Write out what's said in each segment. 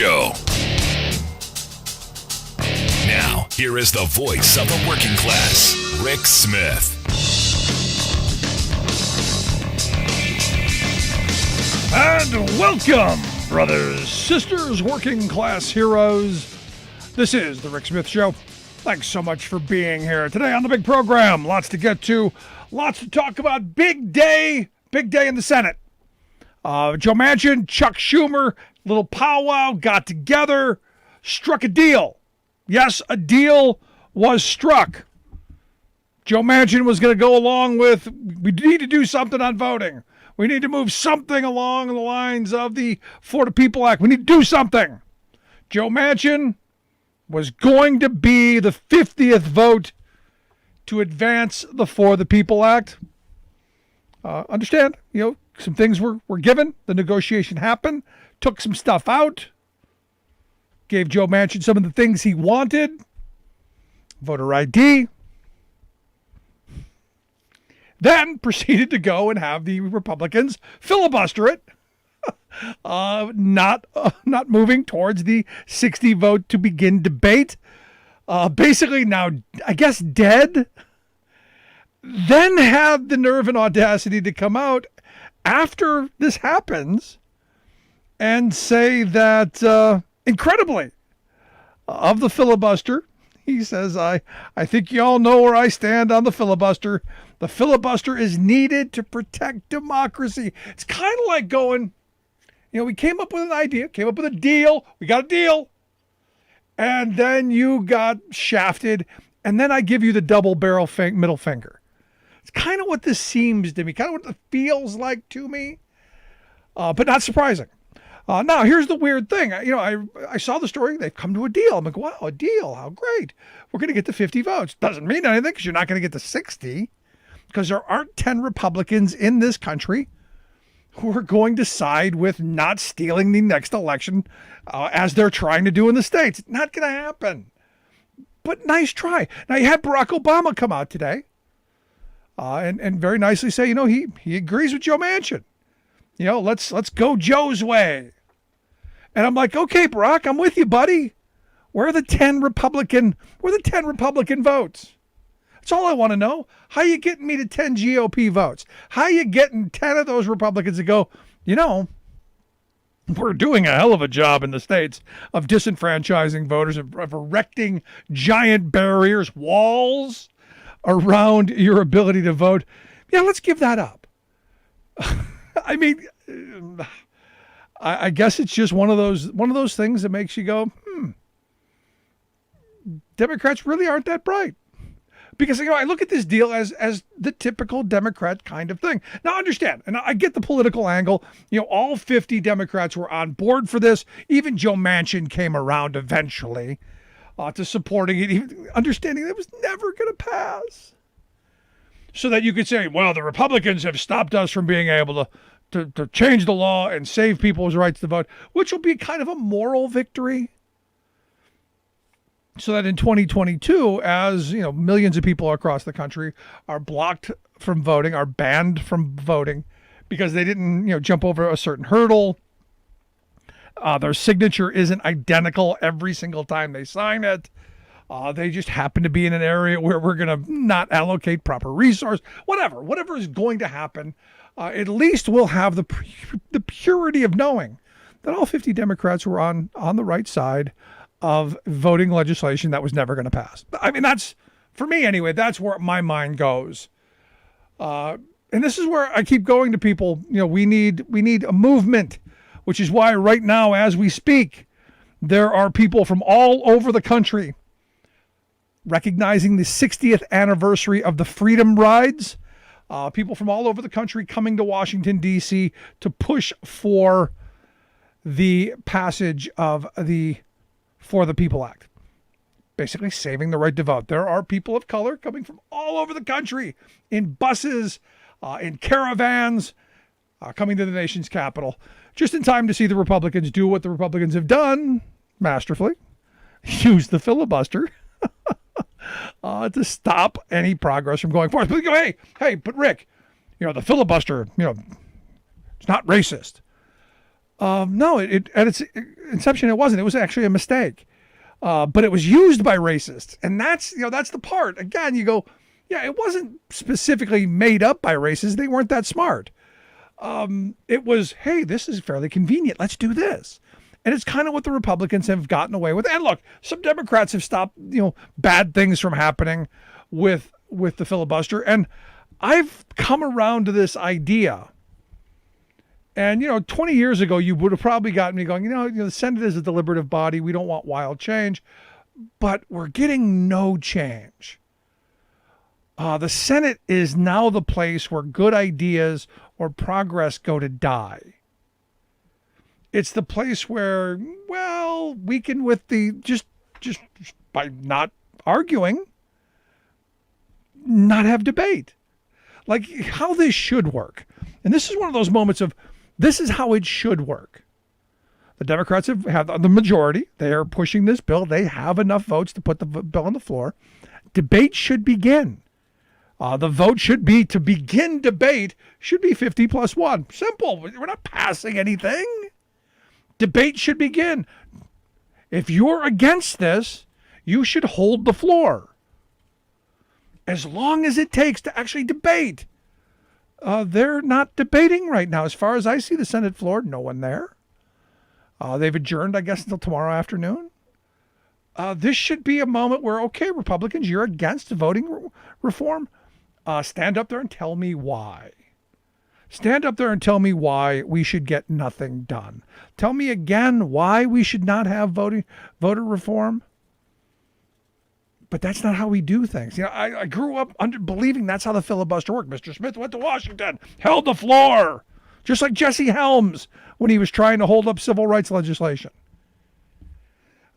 Show. Now, here is the voice of the working class, Rick Smith. And welcome, brothers, sisters, working class heroes. This is the Rick Smith Show. Thanks so much for being here today on the big program. Lots to get to, lots to talk about. Big day in the Senate. Joe Manchin, Chuck Schumer, little powwow, got together, struck a deal. Yes, a deal was struck. Joe Manchin was going to go along with, we need to do something on voting. We need to move something along the lines of the For the People Act. We need to do something. Joe Manchin was going to be the 50th vote to advance the For the People Act. Understand, some things were given. The negotiation happened. Took some stuff out. Gave Joe Manchin some of the things he wanted. Voter ID. Then proceeded to go and have the Republicans filibuster it. Not moving towards the 60 vote to begin debate. Basically now, I guess, dead. Then have the nerve and audacity to come out after this happens and say that, incredibly, of the filibuster, he says, I think you all know where I stand on the filibuster. The filibuster is needed to protect democracy. It's kind of like going, we came up with an idea, came up with a deal. We got a deal. And then you got shafted. And then I give you the double barrel middle finger. It's kind of what this seems to me, kind of what it feels like to me, but not surprising. Now, here's the weird thing. I saw the story. They've come to a deal. I'm like, wow, a deal. How great. We're going to get to 50 votes. Doesn't mean anything because you're not going to get to 60 because there aren't 10 Republicans in this country who are going to side with not stealing the next election as they're trying to do in the States. Not going to happen. But nice try. Now, you had Barack Obama come out today and very nicely say, he agrees with Joe Manchin. Let's go Joe's way. And I'm like, okay, Barack, I'm with you, buddy. Where are the 10 Republican votes? That's all I want to know. How you getting me to 10 GOP votes? How you getting 10 of those Republicans to go, we're doing a hell of a job in the States of disenfranchising voters, of erecting giant barriers, walls around your ability to vote. Yeah, let's give that up. I mean, I guess it's just one of those things that makes you go, Democrats really aren't that bright. Because, I look at this deal as the typical Democrat kind of thing. Now, understand, and I get the political angle. All 50 Democrats were on board for this. Even Joe Manchin came around eventually to supporting it, even understanding that it was never going to pass. So that you could say, well, the Republicans have stopped us from being able to change the law and save people's rights to vote, which will be kind of a moral victory. So that in 2022, as millions of people across the country are blocked from voting, are banned from voting because they didn't, jump over a certain hurdle. Their signature isn't identical every single time they sign it. They just happen to be in an area where we're going to not allocate proper resource. Whatever is going to happen, at least we'll have the purity of knowing that all 50 Democrats were on the right side of voting legislation that was never going to pass. I mean, that's, for me anyway, that's where my mind goes. And this is where I keep going to people, we need a movement, which is why right now, as we speak, there are people from all over the country recognizing the 60th anniversary of the Freedom Rides. People from all over the country coming to Washington, D.C. to push for the passage of the For the People Act. Basically saving the right to vote. There are people of color coming from all over the country in buses, in caravans, coming to the nation's capital, just in time to see the Republicans do what the Republicans have done masterfully, use the filibuster to stop any progress from going forward. But they go, hey, but Rick, the filibuster, it's not racist. No, at its inception it wasn't. It was actually a mistake. But it was used by racists, and that's the part. Again, you go, yeah, it wasn't specifically made up by racists. They weren't that smart. It was, hey, this is fairly convenient. Let's do this. And it's kind of what the Republicans have gotten away with. And look, some Democrats have stopped, bad things from happening with the filibuster. And I've come around to this idea. And, 20 years ago, you would have probably gotten me going, the Senate is a deliberative body. We don't want wild change. But we're getting no change. The Senate is now the place where good ideas or progress go to die. It's the place where, we can, with the just by not arguing, not have debate. Like how this should work. And this is one of those moments of, this is how it should work. The Democrats have the majority. They are pushing this bill. They have enough votes to put the bill on the floor. Debate should begin. The vote should be, to begin debate, should be 50+1. Simple. We're not passing anything. Debate should begin. If you're against this, you should hold the floor. As long as it takes to actually debate. They're not debating right now. As far as I see the Senate floor, no one there. They've adjourned, I guess, until tomorrow afternoon. This should be a moment where, okay, Republicans, you're against voting reform. Stand up there and tell me why. Stand up there and tell me why we should get nothing done. Tell me again why we should not have voter reform. But that's not how we do things. I grew up believing that's how the filibuster worked. Mr. Smith went to Washington, held the floor, just like Jesse Helms when he was trying to hold up civil rights legislation.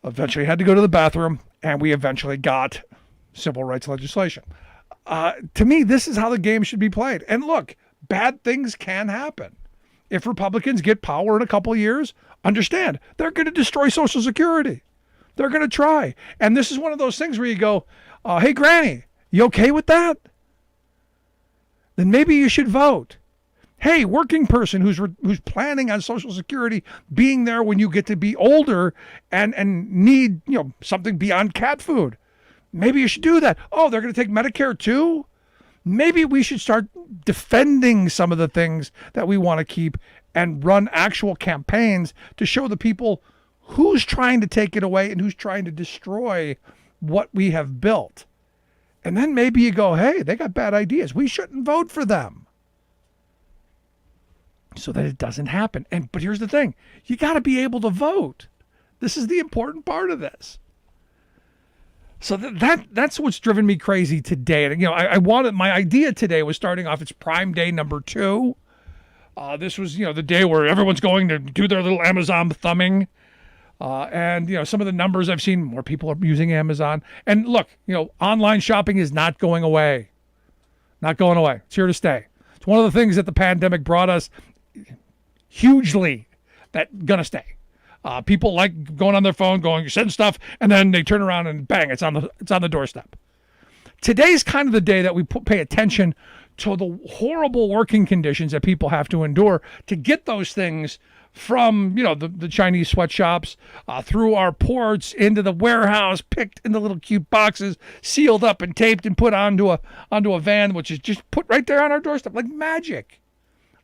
Eventually had to go to the bathroom, and we eventually got civil rights legislation. To me, this is how the game should be played. And look, bad things can happen. If Republicans get power in a couple of years, understand, they're going to destroy Social Security. They're going to try. And this is one of those things where you go, hey, Granny, you okay with that? Then maybe you should vote. Hey, working person who's planning on Social Security being there when you get to be older and need something beyond cat food. Maybe you should do that. Oh, they're going to take Medicare too? Maybe we should start defending some of the things that we want to keep and run actual campaigns to show the people who's trying to take it away and who's trying to destroy what we have built. And then maybe you go, hey, they got bad ideas. We shouldn't vote for them. So that it doesn't happen. But here's the thing. You got to be able to vote. This is the important part of this. So that's what's driven me crazy today. And, I wanted, my idea today was starting off, it's Prime Day number 2. This was, the day where everyone's going to do their little Amazon thumbing. And, some of the numbers I've seen, more people are using Amazon. And look, online shopping is not going away. Not going away. It's here to stay. It's one of the things that the pandemic brought us hugely that gonna stay. People like going on their phone, you send stuff, and then they turn around and bang, it's on the doorstep. Today's kind of the day that we pay attention to the horrible working conditions that people have to endure to get those things from, the Chinese sweatshops, through our ports, into the warehouse, picked into little cute boxes, sealed up and taped and put onto a van, which is just put right there on our doorstep, like magic.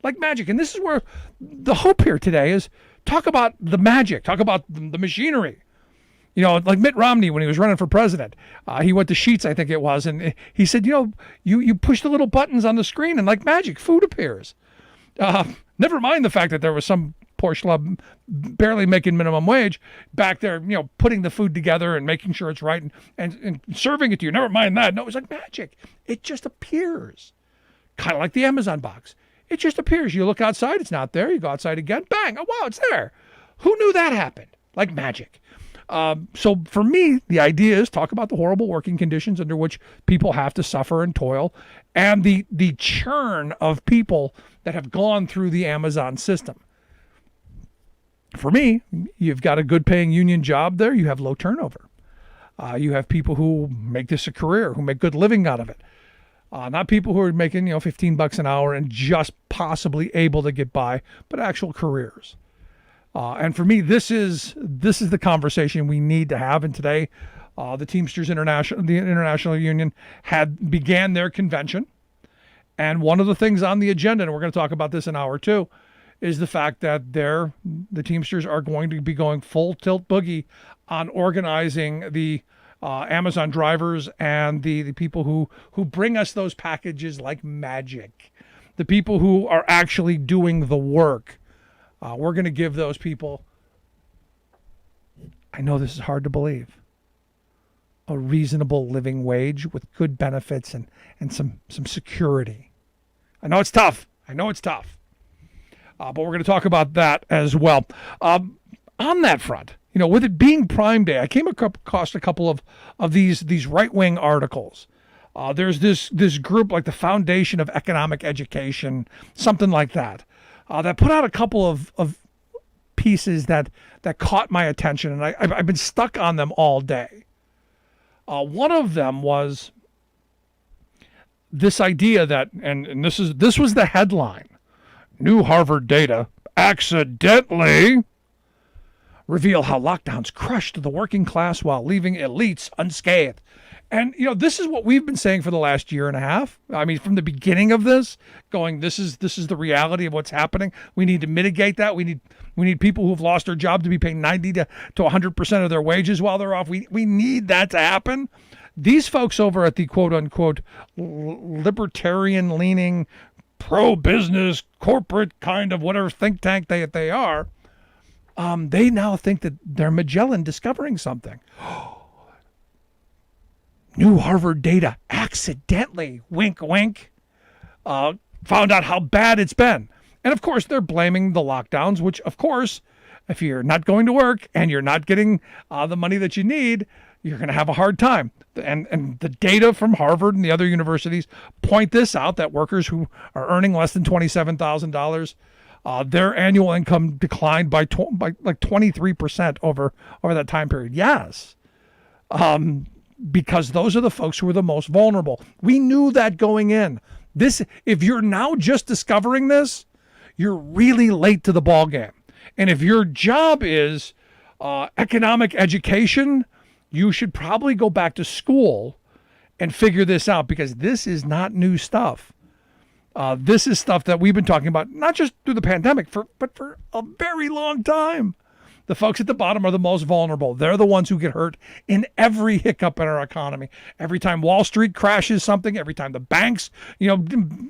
Like magic. And this is where the hope here today is, talk about the magic, talk about the machinery. Like Mitt Romney when he was running for president, he went to Sheetz, I think it was, and he said, you push the little buttons on the screen and like magic, food appears. Never mind the fact that there was some poor schlub barely making minimum wage back there, putting the food together and making sure it's right and serving it to you. Never mind that. No, it was like magic. It just appears. Kind of like the Amazon box. It just appears. You look outside, it's not there. You go outside again, bang, oh, wow, it's there. Who knew that happened? Like magic. So for me, the idea is talk about the horrible working conditions under which people have to suffer and toil, and the churn of people that have gone through the Amazon system. For me, you've got a good paying union job there. You have low turnover. You have people who make this a career, who make good living out of it. Not people who are making, $15 an hour and just possibly able to get by, but actual careers. And for me, this is the conversation we need to have. And today, the International Union began their convention. And one of the things on the agenda, and we're going to talk about this in hour two, is the fact that the Teamsters are going to be going full tilt boogie on organizing the Amazon drivers and the people who bring us those packages like magic, the people who are actually doing the work. We're going to give those people, I know this is hard to believe, a reasonable living wage with good benefits and some security. I know it's tough. But we're going to talk about that as well. On that front, with it being Prime Day, I came across a couple of these right-wing articles. There's this group like the Foundation of Economic Education, something like that, that put out a couple of pieces that caught my attention, and I've been stuck on them all day. One of them was this idea that, and this was the headline: new Harvard data accidentally reveal how lockdowns crushed the working class while leaving elites unscathed. And, this is what we've been saying for the last year and a half. I mean, from the beginning of this, going, this is the reality of what's happening. We need to mitigate that. We need people who've lost their job to be paid 90 to 100% of their wages while they're off. We need that to happen. These folks over at the quote-unquote libertarian-leaning, pro-business, corporate kind of whatever think tank they are, they now think that they're Magellan discovering something. New Harvard data accidentally, wink, wink, found out how bad it's been. And of course, they're blaming the lockdowns, which of course, if you're not going to work and you're not getting the money that you need, you're going to have a hard time. And the data from Harvard and the other universities point this out, that workers who are earning less than $27,000, their annual income declined by like 23% over that time period. Yes. Because those are the folks who are the most vulnerable. We knew that going in. If you're now just discovering this, you're really late to the ball game. And if your job is economic education, you should probably go back to school and figure this out, because this is not new stuff. This is stuff that we've been talking about, not just through the pandemic, but for a very long time. The folks at the bottom are the most vulnerable. They're the ones who get hurt in every hiccup in our economy. Every time Wall Street crashes something, every time the banks,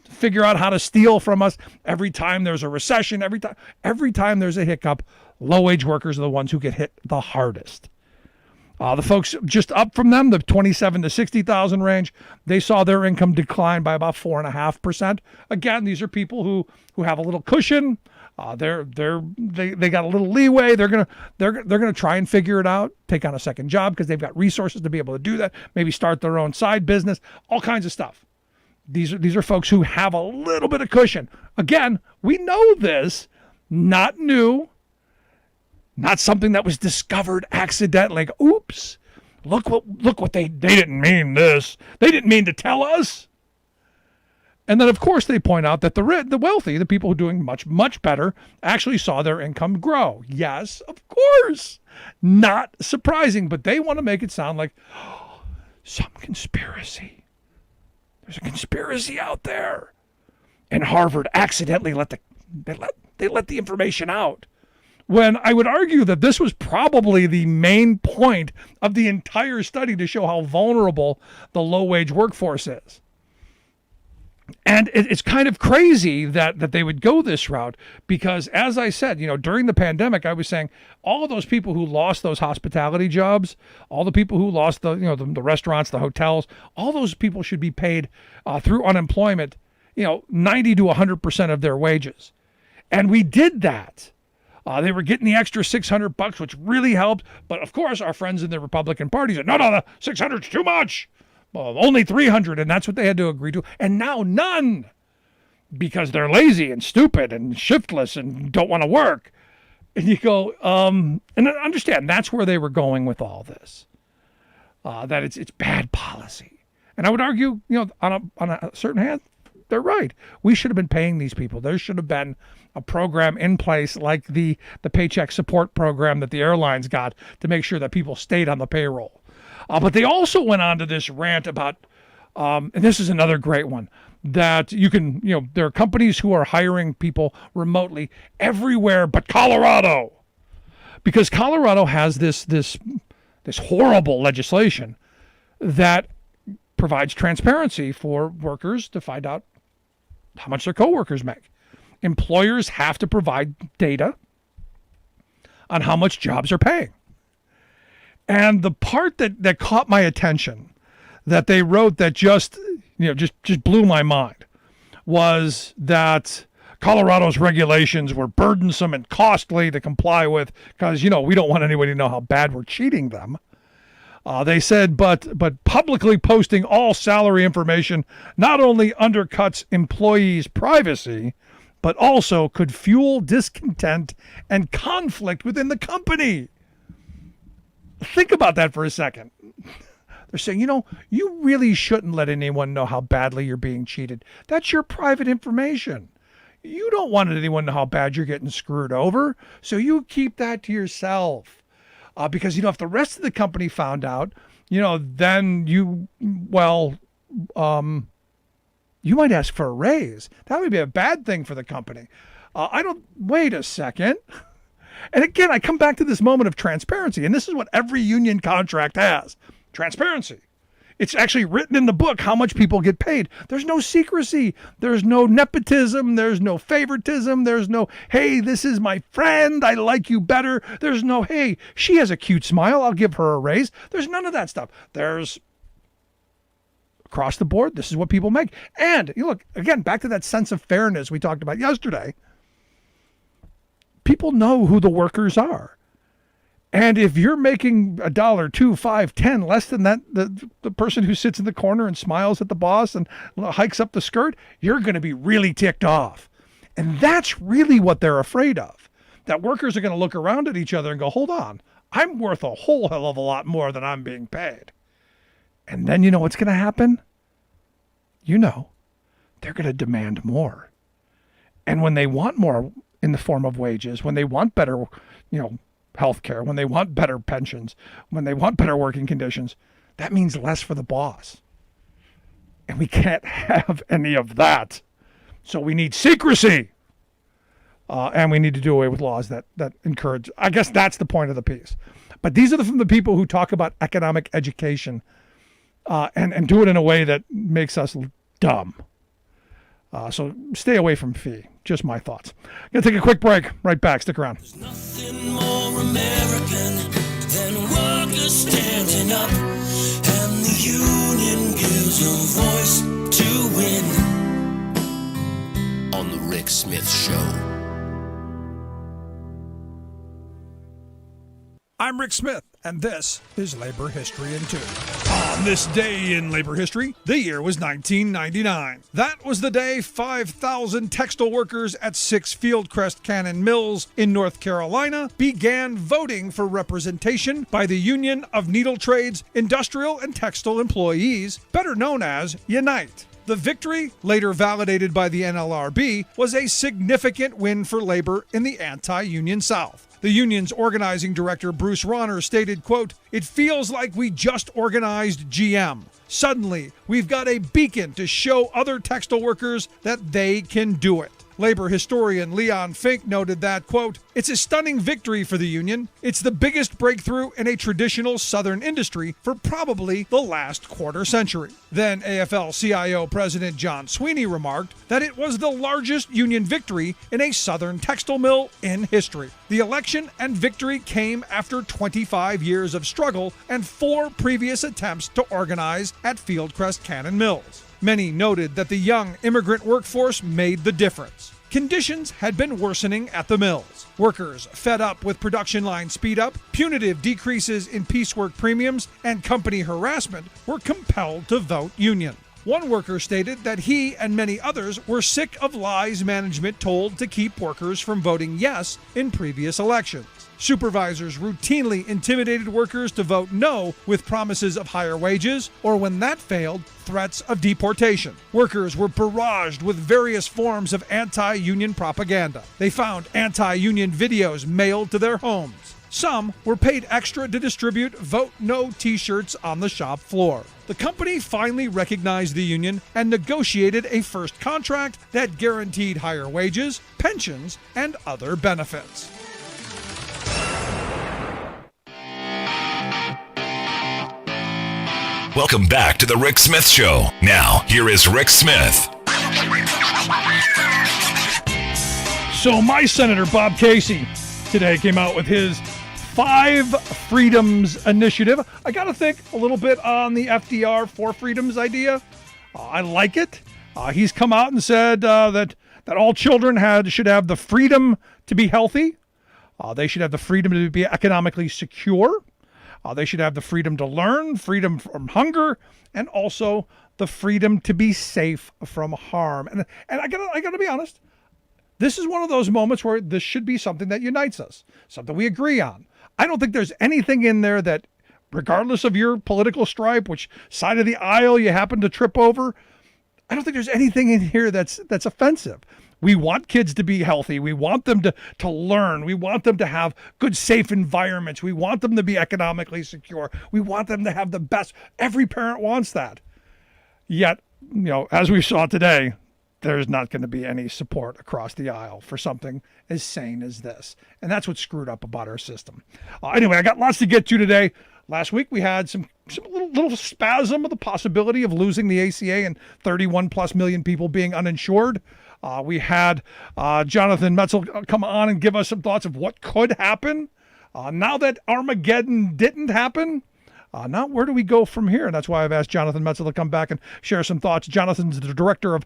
figure out how to steal from us, every time there's a recession, every time there's a hiccup, low-wage workers are the ones who get hit the hardest. The folks just up from them, the 27 to 60,000 range, they saw their income decline by about 4.5%. Again, these are people who have a little cushion. They got a little leeway. They're gonna try and figure it out. Take on a second job because they've got resources to be able to do that. Maybe start their own side business. All kinds of stuff. These are folks who have a little bit of cushion. Again, we know this, not new, not something that was discovered accidentally. Like, oops, look what they didn't mean this. They didn't mean to tell us. And then, of course, they point out that the wealthy, the people who are doing much, much better, actually saw their income grow. Yes, of course. Not surprising, but they want to make it sound like some conspiracy. There's a conspiracy out there. And Harvard accidentally let the information out. When I would argue that this was probably the main point of the entire study to show how vulnerable the low-wage workforce is. And it's kind of crazy that they would go this route, because, as I said, during the pandemic, I was saying all of those people who lost those hospitality jobs, all the people who lost the restaurants, the hotels, all those people should be paid through unemployment, 90 to 100% of their wages. And we did that. They were getting the extra $600, which really helped. But of course, our friends in the Republican Party said, no, the 600's too much. Only 300, and that's what they had to agree to. And now none, because they're lazy and stupid and shiftless and don't want to work. And you go, and understand that's where they were going with all this. That it's bad policy. And I would argue, on a certain hand, they're right. We should have been paying these people. There should have been a program in place like the paycheck support program that the airlines got to make sure that people stayed on the payroll. But they also went on to this rant about, and this is another great one, that there are companies who are hiring people remotely everywhere but Colorado, because Colorado has this horrible legislation that provides transparency for workers to find out how much their coworkers make. Employers have to provide data on how much jobs are paying. And the part that caught my attention that they wrote that just blew my mind was that Colorado's regulations were burdensome and costly to comply with because, we don't want anybody to know how bad we're cheating them. They said, but publicly posting all salary information not only undercuts employees' privacy, but also could fuel discontent and conflict within the company. Think about that for a second. They're saying, you really shouldn't let anyone know how badly you're being cheated. That's your private information. You don't want anyone to know how bad you're getting screwed over, so you keep that to yourself. Because, if the rest of the company found out, then you might ask for a raise. That would be a bad thing for the company. Wait a second. And again, I come back to this moment of transparency, and this is what every union contract has. Transparency. It's actually written in the book how much people get paid. There's no secrecy. There's no nepotism. There's no favoritism. There's no, hey, this is my friend. I like you better. There's no, hey, she has a cute smile. I'll give her a raise. There's none of that stuff. There's across the board. This is what people make. And you look, again, back to that sense of fairness we talked about yesterday. People know who the workers are. And if you're making $1, $2, $5, $10 less than that, the person who sits in the corner and smiles at the boss and hikes up the skirt, you're going to be really ticked off. And that's really what they're afraid of. That workers are going to look around at each other and go, hold on, I'm worth a whole hell of a lot more than I'm being paid. And then you know what's going to happen? They're going to demand more. And when they want more in the form of wages, when they want better, healthcare, when they want better pensions, when they want better working conditions, that means less for the boss. And we can't have any of that. So we need secrecy. And we need to do away with laws that encourage. I guess that's the point of the piece. But these are from the people who talk about economic education and do it in a way that makes us dumb. So stay away from fee. Just my thoughts. Gonna take a quick break. Right back. Stick around. There's nothing more American than workers standing up, and the union gives a voice to win. On the Rick Smith Show. I'm Rick Smith, and this is Labor History in 2. On this day in labor history, the year was 1999. That was the day 5,000 textile workers at 6 Fieldcrest Cannon Mills in North Carolina began voting for representation by the Union of Needle Trades, Industrial, and Textile Employees, better known as Unite. The victory, later validated by the NLRB, was a significant win for labor in the anti-union South. The union's organizing director, Bruce Ronner, stated, quote, "It feels like we just organized GM. Suddenly, we've got a beacon to show other textile workers that they can do it." Labor historian Leon Fink noted that, quote, "It's a stunning victory for the union. It's the biggest breakthrough in a traditional Southern industry for probably the last quarter century." Then AFL-CIO President John Sweeney remarked that it was the largest union victory in a Southern textile mill in history. The election and victory came after 25 years of struggle and 4 previous attempts to organize at Fieldcrest Cannon Mills. Many noted that the young immigrant workforce made the difference. Conditions had been worsening at the mills. Workers, fed up with production line speed up, punitive decreases in piecework premiums, and company harassment, were compelled to vote union. One worker stated that he and many others were sick of lies management told to keep workers from voting yes in previous elections. Supervisors routinely intimidated workers to vote no with promises of higher wages, or when that failed, threats of deportation. Workers were barraged with various forms of anti-union propaganda. They found anti-union videos mailed to their homes. Some were paid extra to distribute Vote No t-shirts on the shop floor. The company finally recognized the union and negotiated a first contract that guaranteed higher wages, pensions, and other benefits. Welcome back to the Rick Smith Show. Now, here is Rick Smith. So my Senator Bob Casey today came out with his 5 Freedoms initiative. I got to think a little bit on the FDR 4 Freedoms idea. I like it. He's come out and said that all children should have the freedom to be healthy. They should have the freedom to be economically secure. They should have the freedom to learn, freedom from hunger, and also the freedom to be safe from harm. And I gotta be honest, this is one of those moments where this should be something that unites us, something we agree on. I don't think there's anything in there that, regardless of your political stripe, which side of the aisle you happen to trip over, I don't think there's anything in here that's offensive. We want kids to be healthy. We want them to learn. We want them to have good, safe environments. We want them to be economically secure. We want them to have the best. Every parent wants that. Yet, as we saw today, there's not going to be any support across the aisle for something as sane as this. And that's what's screwed up about our system. Anyway, I got lots to get to today. Last week, we had some little spasm of the possibility of losing the ACA and 31 plus million people being uninsured. We had Jonathan Metzl come on and give us some thoughts of what could happen. Now that Armageddon didn't happen, now where do we go from here? And that's why I've asked Jonathan Metzl to come back and share some thoughts. Jonathan's the director of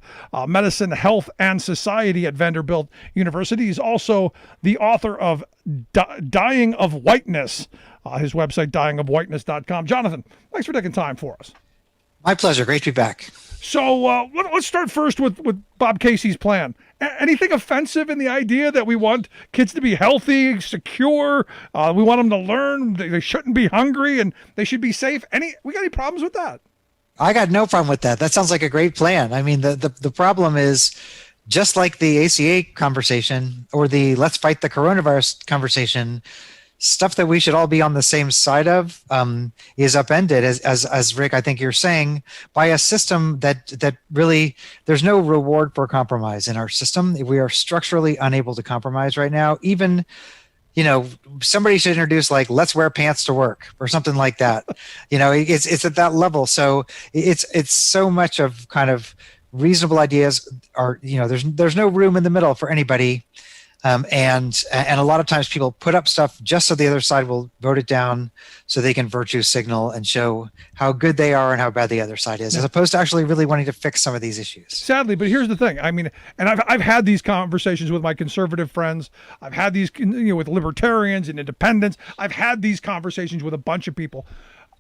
Medicine, Health, and Society at Vanderbilt University. He's also the author of Dying of Whiteness, his website, dyingofwhiteness.com. Jonathan, thanks for taking time for us. My pleasure. Great to be back. So let's start first with Bob Casey's plan. Anything offensive in the idea that we want kids to be healthy, secure, we want them to learn, they shouldn't be hungry, and they should be safe? We got any problems with that? I got no problem with that. That sounds like a great plan. I mean, the problem is, just like the ACA conversation or the let's fight the coronavirus conversation, stuff that we should all be on the same side of is upended, as Rick, I think you're saying, by a system that really, there's no reward for compromise in our system. We are structurally unable to compromise right now. Even, somebody should introduce like, let's wear pants to work or something like that. It's at that level. So it's so much of kind of reasonable ideas are, there's no room in the middle for anybody. And a lot of times people put up stuff just so the other side will vote it down so they can virtue signal and show how good they are and how bad the other side is, as opposed to actually really wanting to fix some of these issues. Sadly, but here's the thing. I mean, and I've had these conversations with my conservative friends. I've had these, with libertarians and independents. I've had these conversations with a bunch of people.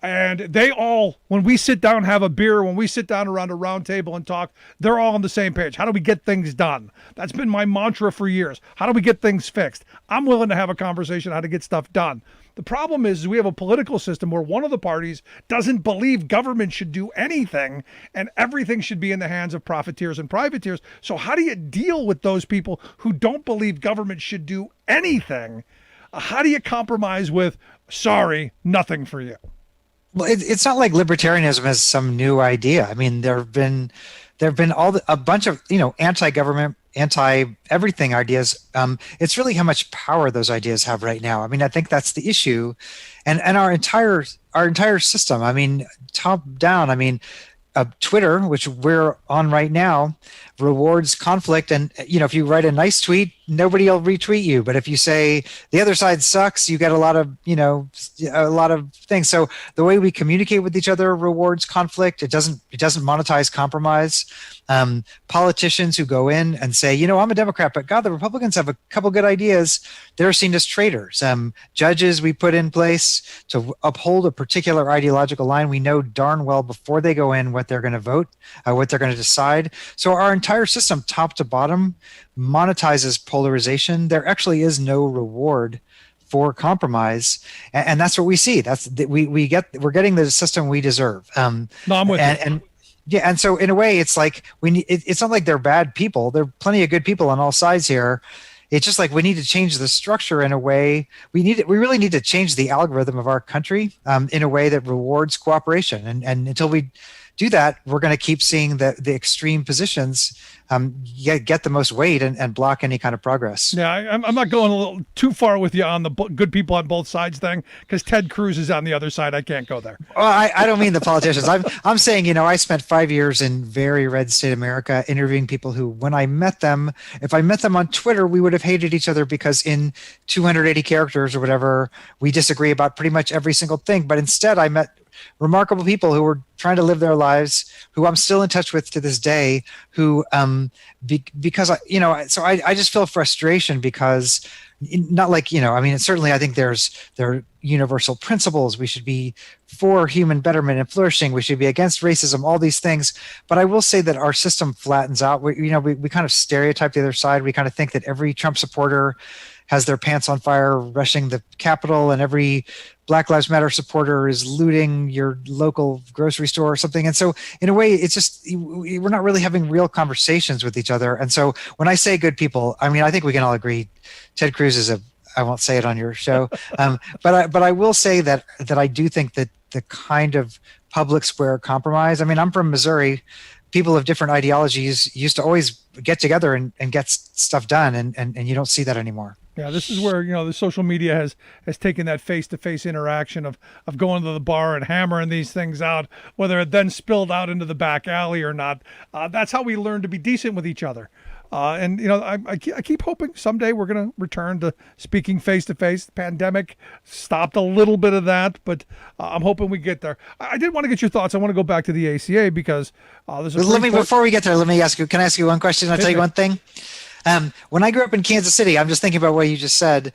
And they all, when we sit down and have a beer, when we sit down around a round table and talk, they're all on the same page. How do we get things done? That's been my mantra for years. How do we get things fixed? I'm willing to have a conversation on how to get stuff done. The problem is we have a political system where one of the parties doesn't believe government should do anything and everything should be in the hands of profiteers and privateers. So how do you deal with those people who don't believe government should do anything? How do you compromise with, sorry, nothing for you? Well, it's not like libertarianism is some new idea. I mean, there have been a bunch of anti-government, anti-everything ideas. It's really how much power those ideas have right now. I mean, I think that's the issue, and our entire system. I mean, top down. I mean, Twitter, which we're on right now, rewards conflict. And if you write a nice tweet, nobody will retweet you. But if you say the other side sucks, you get a lot of, a lot of things. So the way we communicate with each other rewards conflict. It doesn't monetize compromise. Politicians who go in and say, I'm a Democrat, but God, the Republicans have a couple good ideas. They're seen as traitors. Judges we put in place to uphold a particular ideological line. We know darn well before they go in what they're going to vote, what they're going to decide. So our entire system, top to bottom, monetizes polarization. There actually is no reward for compromise, and that's what we see. We're getting the system we deserve. No, I'm with you. Yeah, and so in a way, it's like it's not like they're bad people. There are plenty of good people on all sides here. It's just like we need to change the structure in a way. We really need to change the algorithm of our country in a way that rewards cooperation. And until we do that, we're going to keep seeing the extreme positions get the most weight and block any kind of progress. Yeah, I'm not going a little too far with you on the good people on both sides thing, because Ted Cruz is on the other side. I can't go there. Well, I don't mean the politicians. I'm saying, I spent 5 years in very red state America interviewing people who, when I met them, if I met them on Twitter, we would have hated each other because in 280 characters or whatever, we disagree about pretty much every single thing. But instead, I met remarkable people who were trying to live their lives, who I'm still in touch with to this day, who because I just feel frustration because not like, certainly I think there are universal principles. We should be for human betterment and flourishing. We should be against racism, all these things. But I will say that our system flattens out. We kind of stereotype the other side. We kind of think that every Trump supporter has their pants on fire rushing the Capitol, and every Black Lives Matter supporter is looting your local grocery store or something. And so in a way, it's just, we're not really having real conversations with each other. And so when I say good people, I think we can all agree Ted Cruz is I won't say it on your show, but I will say that I do think that the kind of public square compromise, I'm from Missouri. People of different ideologies used to always get together and get stuff done. And you don't see that anymore. Yeah, this is where, the social media has taken that face-to-face interaction of going to the bar and hammering these things out, whether it then spilled out into the back alley or not. That's how we learn to be decent with each other. I keep hoping someday we're going to return to speaking face-to-face. The pandemic stopped a little bit of that, but I'm hoping we get there. I did want to get your thoughts. I want to go back to the ACA because before we get there, let me ask you, can I ask you one question? I'll tell you one thing. When I grew up in Kansas City, I'm just thinking about what you just said.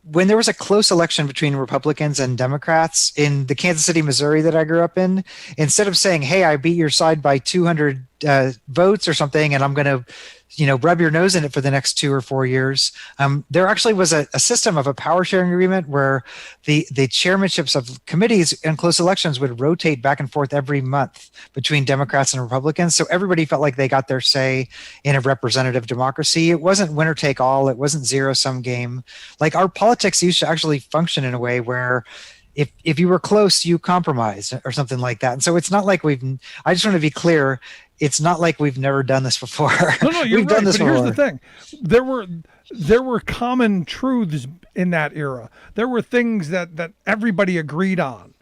When there was a close election between Republicans and Democrats in the Kansas City, Missouri that I grew up in, instead of saying, hey, I beat your side by 200 votes or something, and I'm going to rub your nose in it for the next 2 or 4 years. There actually was a system of a power sharing agreement where the chairmanships of committees in close elections would rotate back and forth every month between Democrats and Republicans. So everybody felt like they got their say in a representative democracy. It wasn't winner take all. It wasn't zero sum game. Like our politics used to actually function in a way where if you were close, you compromise or something like that. And so it's not like I just want to be clear. It's not like we've never done this before. No, you're right. Done this before. Here's the thing: there were common truths in that era. There were things that everybody agreed on.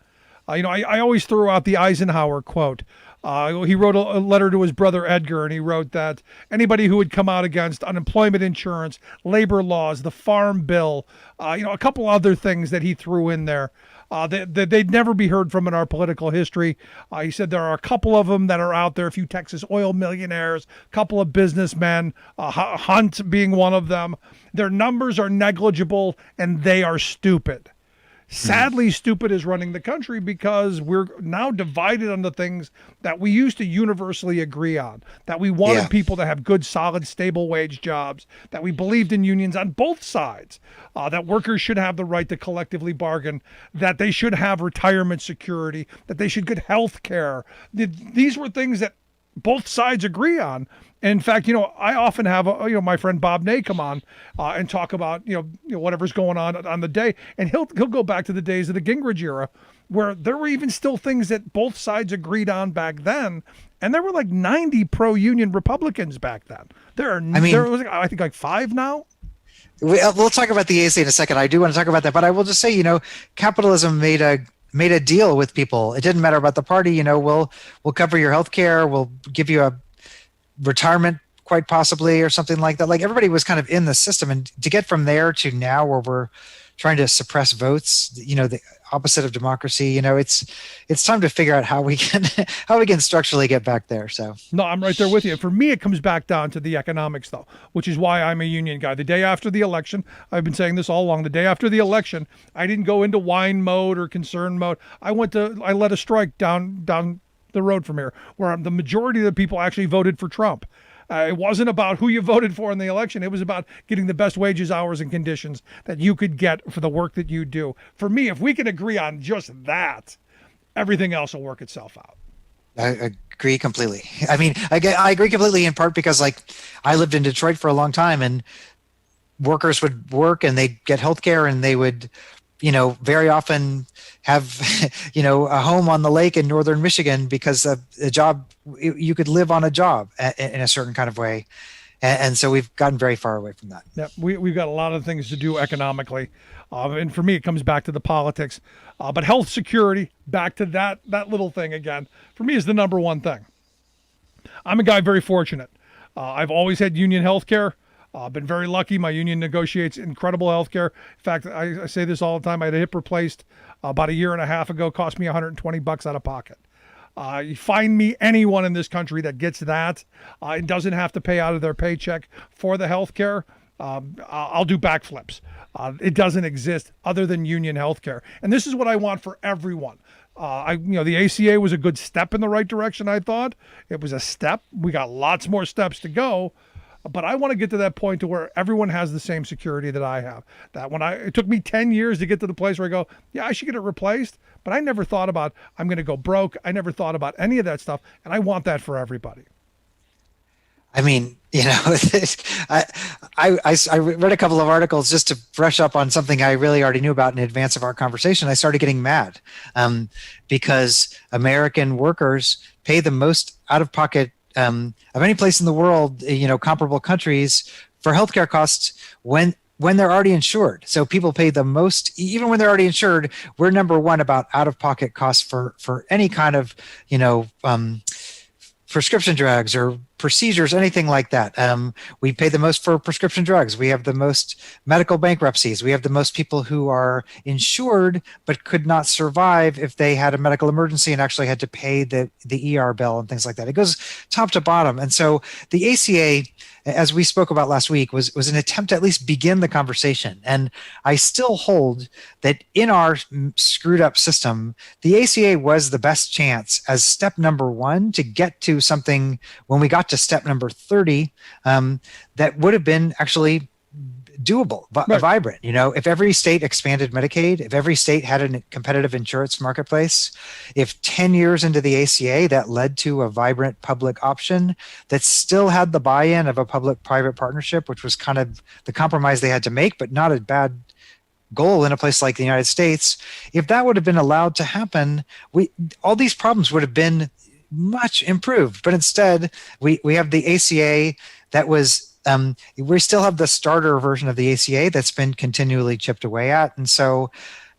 I always throw out the Eisenhower quote. He wrote a letter to his brother Edgar, and he wrote that anybody who would come out against unemployment insurance, labor laws, the farm bill, a couple other things that he threw in there. They'd never be heard from in our political history. He said there are a couple of them that are out there, a few Texas oil millionaires, a couple of businessmen, Hunt being one of them. Their numbers are negligible, and they are stupid. Sadly, stupid is running the country because we're now divided on the things that we used to universally agree on, that we wanted people to have good, solid, stable wage jobs, that we believed in unions on both sides, that workers should have the right to collectively bargain, that they should have retirement security, that they should get health care. These were things that both sides agree on. In fact, I often have my friend Bob Ney come on and talk about whatever's going on the day, and he'll go back to the days of the Gingrich era, where there were even still things that both sides agreed on back then, and there were like 90 pro-union Republicans back then. There was I think like 5 now. We'll talk about the ACA in a second. I do want to talk about that, but I will just say, capitalism made a deal with people. It didn't matter about the party. We'll cover your health care. We'll give you a retirement quite possibly, or something like that. Like everybody was kind of in the system, and to get from there to now where we're trying to suppress votes, the opposite of democracy, it's time to figure out how we can structurally get back there. So No, I'm right there with you. For me, it comes back down to the economics, though, which is why I'm a union guy. The day after the election, I've been saying this all along, the day after the election, I didn't go into whine mode or concern mode. I led a strike down the road from here, where the majority of the people actually voted for Trump. It wasn't about who you voted for in the election. It was about getting the best wages, hours, and conditions that you could get for the work that you do. For me, if we can agree on just that, everything else will work itself out. I agree completely. I mean, I agree completely in part because, like, I lived in Detroit for a long time, and workers would work and they'd get health care, and they would, very often have, a home on the lake in northern Michigan because a job, you could live on a job in a certain kind of way. And so we've gotten very far away from that. Yeah, we've got a lot of things to do economically. And for me, it comes back to the politics. But health security, back to that little thing again, for me is the number one thing. I'm a guy very fortunate. I've always had union health care. I've been very lucky. My union negotiates incredible health care. In fact, I say this all the time. I had a hip replaced about a year and a half ago, cost me $120 out of pocket. You find me anyone in this country that gets that and doesn't have to pay out of their paycheck for the health care, I'll do backflips. It doesn't exist other than union health care. And this is what I want for everyone. The ACA was a good step in the right direction, I thought. It was a step. We got lots more steps to go. But I want to get to that point to where everyone has the same security that I have. It took me 10 years to get to the place where I go, yeah, I should get it replaced. But I never thought about I'm going to go broke. I never thought about any of that stuff. And I want that for everybody. I mean, I read a couple of articles just to brush up on something I really already knew about in advance of our conversation. I started getting mad because American workers pay the most out of pocket of any place in the world, comparable countries, for healthcare costs when they're already insured. So people pay the most, even when they're already insured. We're number one about out-of-pocket costs for any kind of, prescription drugs or procedures, anything like that. We pay the most for prescription drugs. We have the most medical bankruptcies. We have the most people who are insured but could not survive if they had a medical emergency and actually had to pay the ER bill and things like that. It goes top to bottom. And so the ACA, as we spoke about last week, was an attempt to at least begin the conversation. And I still hold that in our screwed up system, the ACA was the best chance as step number one to get to something when we got to step number 30 that would have been actually doable, right. Vibrant. If every state expanded Medicaid, if every state had a competitive insurance marketplace, if 10 years into the ACA that led to a vibrant public option that still had the buy-in of a public-private partnership, which was kind of the compromise they had to make, but not a bad goal in a place like the United States, if that would have been allowed to happen, all these problems would have been much improved. But instead, we have the ACA that was we still have the starter version of the ACA that's been continually chipped away at. And so,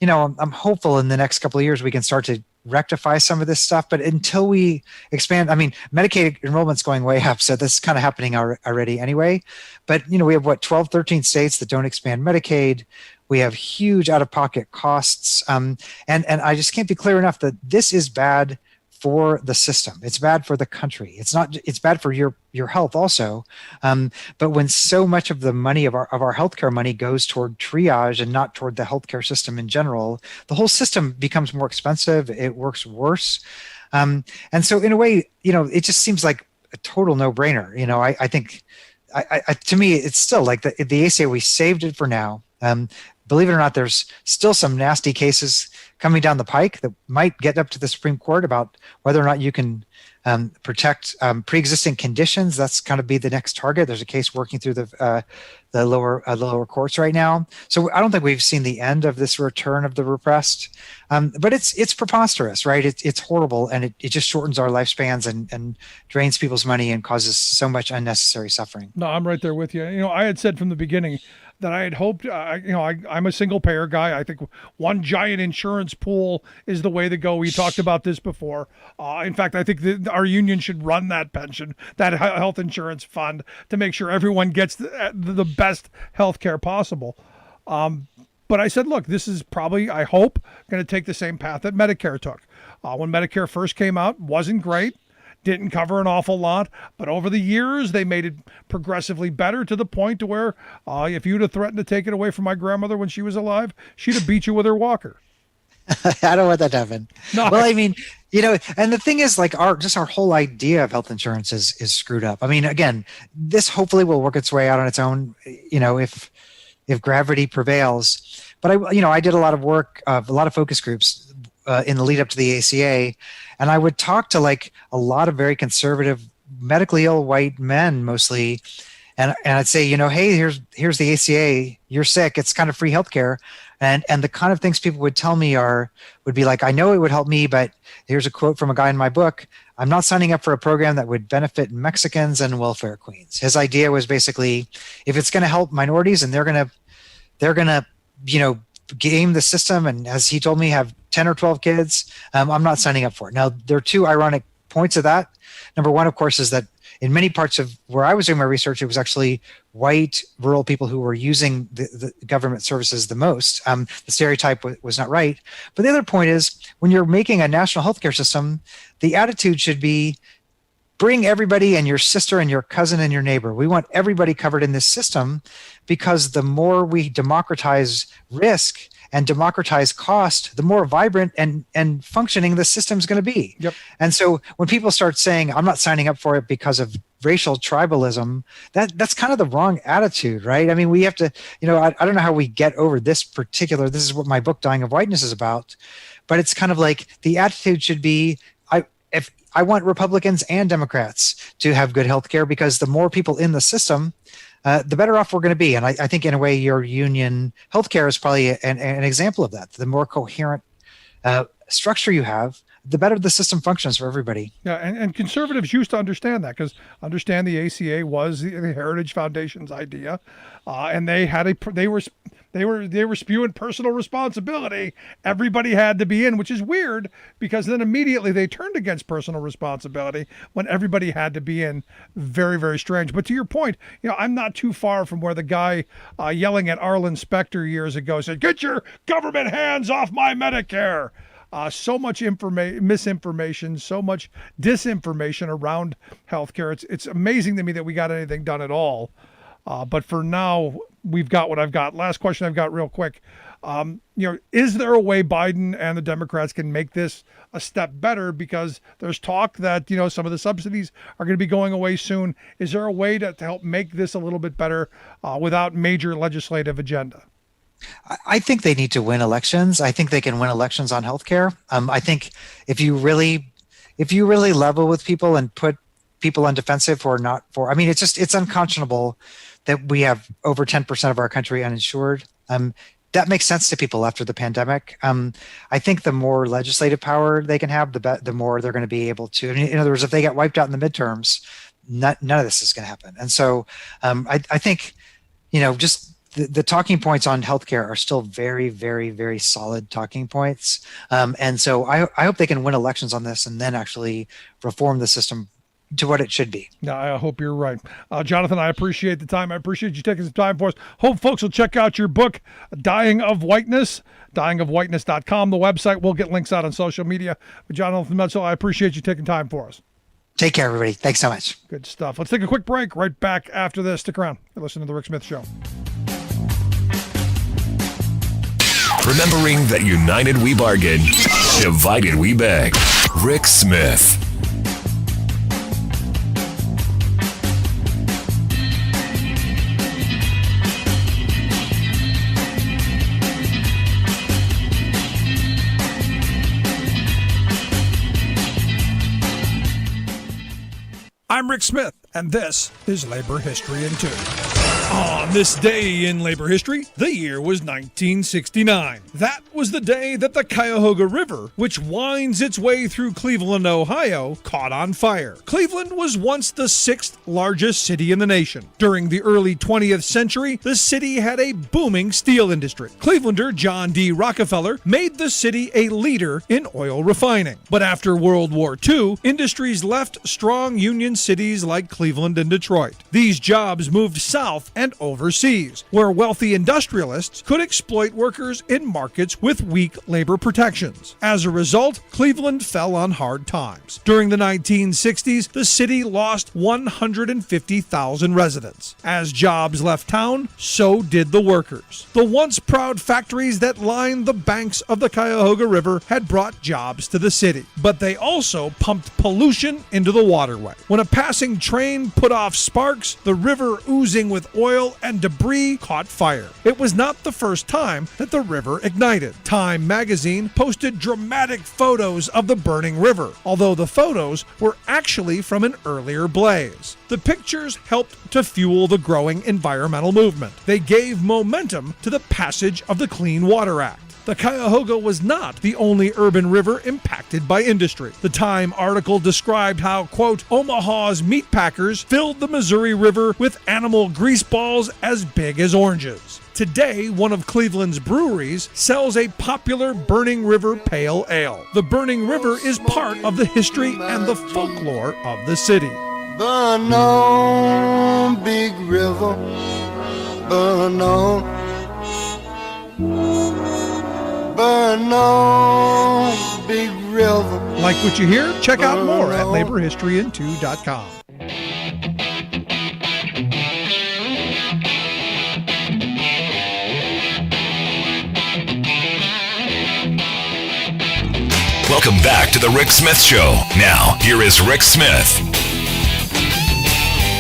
I'm hopeful in the next couple of years we can start to rectify some of this stuff. But until we expand, Medicaid enrollment's going way up. So this is kind of happening already anyway. But, we have 12, 13 states that don't expand Medicaid. We have huge out-of-pocket costs. And I just can't be clear enough that this is bad for the system. It's bad for the country. It's bad for your health also. But when so much of the money of our healthcare money goes toward triage and not toward the healthcare system in general, the whole system becomes more expensive. It works worse. And so in a way, it just seems like a total no-brainer. I think to me, it's still like the ACA, we saved it for now. Believe it or not, there's still some nasty cases coming down the pike that might get up to the Supreme Court about whether or not you can protect pre-existing conditions. That's kind of be the next target. There's a case working through the lower courts right now. So I don't think we've seen the end of this return of the repressed. But it's preposterous, right? It's horrible, and it just shortens our lifespans and drains people's money and causes so much unnecessary suffering. No, I'm right there with you. I had said from the beginning, that I had hoped. I'm a single payer guy. I think one giant insurance pool is the way to go. We talked about this before. In fact, I think that our union should run that health insurance fund to make sure everyone gets the best health care possible. But I said, look, this is probably, I hope, going to take the same path that Medicare took. When Medicare first came out, wasn't great. Didn't cover an awful lot, but over the years they made it progressively better to the point to where if you'd have threatened to take it away from my grandmother when she was alive, she'd have beat you with her walker. I don't want that to happen. No. Well, I mean, and the thing is, like, our whole idea of health insurance is screwed up. I mean, again, this hopefully will work its way out on its own, if gravity prevails. But I did a lot of work, a lot of focus groups in the lead up to the ACA. And I would talk to like a lot of very conservative, medically ill white men mostly. And I'd say, hey, here's the ACA, you're sick, it's kind of free healthcare. And the kind of things people would tell me would be like, I know it would help me, but here's a quote from a guy in my book. I'm not signing up for a program that would benefit Mexicans and welfare queens. His idea was basically, if it's going to help minorities and they're going to, game the system, and as he told me, have 10 or 12 kids, I'm not signing up for it. Now, there are two ironic points of that. Number one, of course, is that in many parts of where I was doing my research, it was actually white rural people who were using the government services the most. The stereotype was not right. But the other point is, when you're making a national healthcare system, the attitude should be, bring everybody and your sister and your cousin and your neighbor. We want everybody covered in this system, because the more we democratize risk and democratize cost, the more vibrant and functioning the system's going to be. Yep. And so when people start saying, I'm not signing up for it because of racial tribalism, that's kind of the wrong attitude, right? I mean, we have to, I don't know how we get over this is what my book, Dying of Whiteness, is about. But it's kind of like the attitude should be, I want Republicans and Democrats to have good health care, because the more people in the system, the better off we're going to be. And I think in a way your union healthcare is probably an example of that. The more coherent structure you have, the better the system functions for everybody. Yeah, and conservatives used to understand that, because understand the ACA was the Heritage Foundation's idea, and they were spewing personal responsibility. Everybody had to be in, which is weird, because then immediately they turned against personal responsibility when everybody had to be in. Very, very strange. But to your point, I'm not too far from where the guy yelling at Arlen Specter years ago said, "Get your government hands off my Medicare." So much misinformation, so much disinformation around healthcare. It's amazing to me that we got anything done at all. But for now, we've got what I've got. Last question I've got real quick. Is there a way Biden and the Democrats can make this a step better? Because there's talk that, some of the subsidies are going to be going away soon. Is there a way to help make this a little bit better without major legislative agenda? I think they need to win elections. I think they can win elections on healthcare. I think if you really level with people and put people on defensive or not for, it's unconscionable that we have over 10% of our country uninsured. That makes sense to people after the pandemic. I think the more legislative power they can have, the more they're going to be able to. In other words, if they get wiped out in the midterms, none of this is going to happen. And so I think, just the talking points on healthcare are still very, very, very solid talking points. And so I hope they can win elections on this and then actually reform the system to what it should be. Yeah, I hope you're right. Jonathan, I appreciate the time. I appreciate you taking some time for us. Hope folks will check out your book, Dying of Whiteness, dyingofwhiteness.com, the website. We'll get links out on social media. But Jonathan Metzl, I appreciate you taking time for us. Take care, everybody. Thanks so much. Good stuff. Let's take a quick break. Right back after this. Stick around. You're listening to The Rick Smith Show. Remembering that united we bargain, divided we beg. Rick Smith. I'm Rick Smith, and this is Labor History in 2. On this day in labor history, the year was 1969. That was the day that the Cuyahoga River, which winds its way through Cleveland, Ohio, caught on fire. Cleveland was once the 6th largest city in the nation. During the early 20th century, the city had a booming steel industry. Clevelander John D. Rockefeller made the city a leader in oil refining. But after World War II, industries left strong union cities like Cleveland and Detroit. These jobs moved south and overseas, where wealthy industrialists could exploit workers in markets with weak labor protections. As a result, Cleveland fell on hard times. During the 1960s, the city lost 150,000 residents. As jobs left town, so did the workers. The once proud factories that lined the banks of the Cuyahoga River had brought jobs to the city, but they also pumped pollution into the waterway. When a passing train put off sparks, the river oozing with oil and debris caught fire. It was not the first time that the river ignited. Time magazine posted dramatic photos of the burning river, although the photos were actually from an earlier blaze. The pictures helped to fuel the growing environmental movement. They gave momentum to the passage of the Clean Water Act. The Cuyahoga was not the only urban river impacted by industry. The Time article described how, quote, Omaha's meat packers filled the Missouri River with animal grease balls as big as oranges. Today, one of Cleveland's breweries sells a popular Burning River Pale Ale. The Burning River is part of the history and the folklore of the city. Burn on, big river, burn on. Burn on, big river. Like what you hear? Check out more at laborhistoryin2.com. Welcome back to the Rick Smith Show. Now, here is Rick Smith.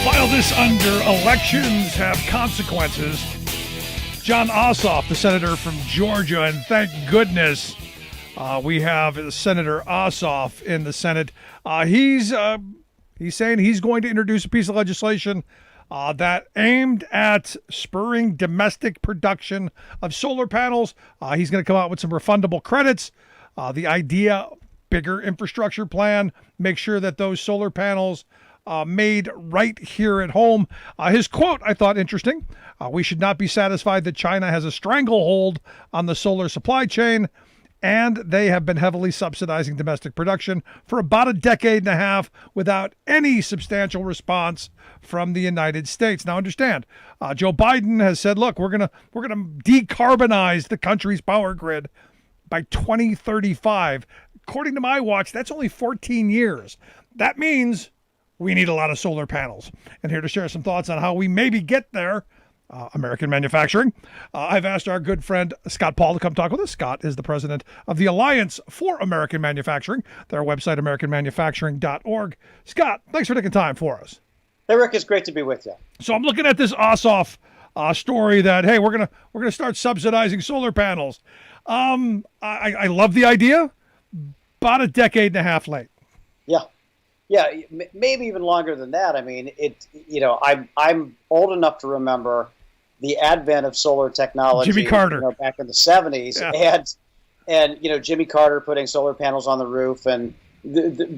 File this under elections have consequences. John Ossoff, the senator from Georgia, and thank goodness we have Senator Ossoff in the Senate. He's saying he's going to introduce a piece of legislation that aimed at spurring domestic production of solar panels. He's going to come out with some refundable credits. The idea, bigger infrastructure plan, make sure that those solar panels made right here at home. His quote I thought interesting. We should not be satisfied that China has a stranglehold on the solar supply chain, and they have been heavily subsidizing domestic production for about a decade and a half without any substantial response from the United States. Now understand, Joe Biden has said, look, we're gonna decarbonize the country's power grid by 2035. According to my watch, that's only 14 years. That means we need a lot of solar panels. And here to share some thoughts on how we maybe get there, American manufacturing. I've asked our good friend Scott Paul to come talk with us. Scott is the president of the Alliance for American Manufacturing, their website, americanmanufacturing.org. Scott, thanks for taking time for us. Hey, Rick, it's great to be with you. So I'm looking at this Ossoff story that, hey, we're gonna start subsidizing solar panels. I love the idea. About a decade and a half late. Yeah, maybe even longer than that. I mean, I'm old enough to remember the advent of solar technology. Jimmy Carter, back in the 70s, yeah. and Jimmy Carter putting solar panels on the roof, and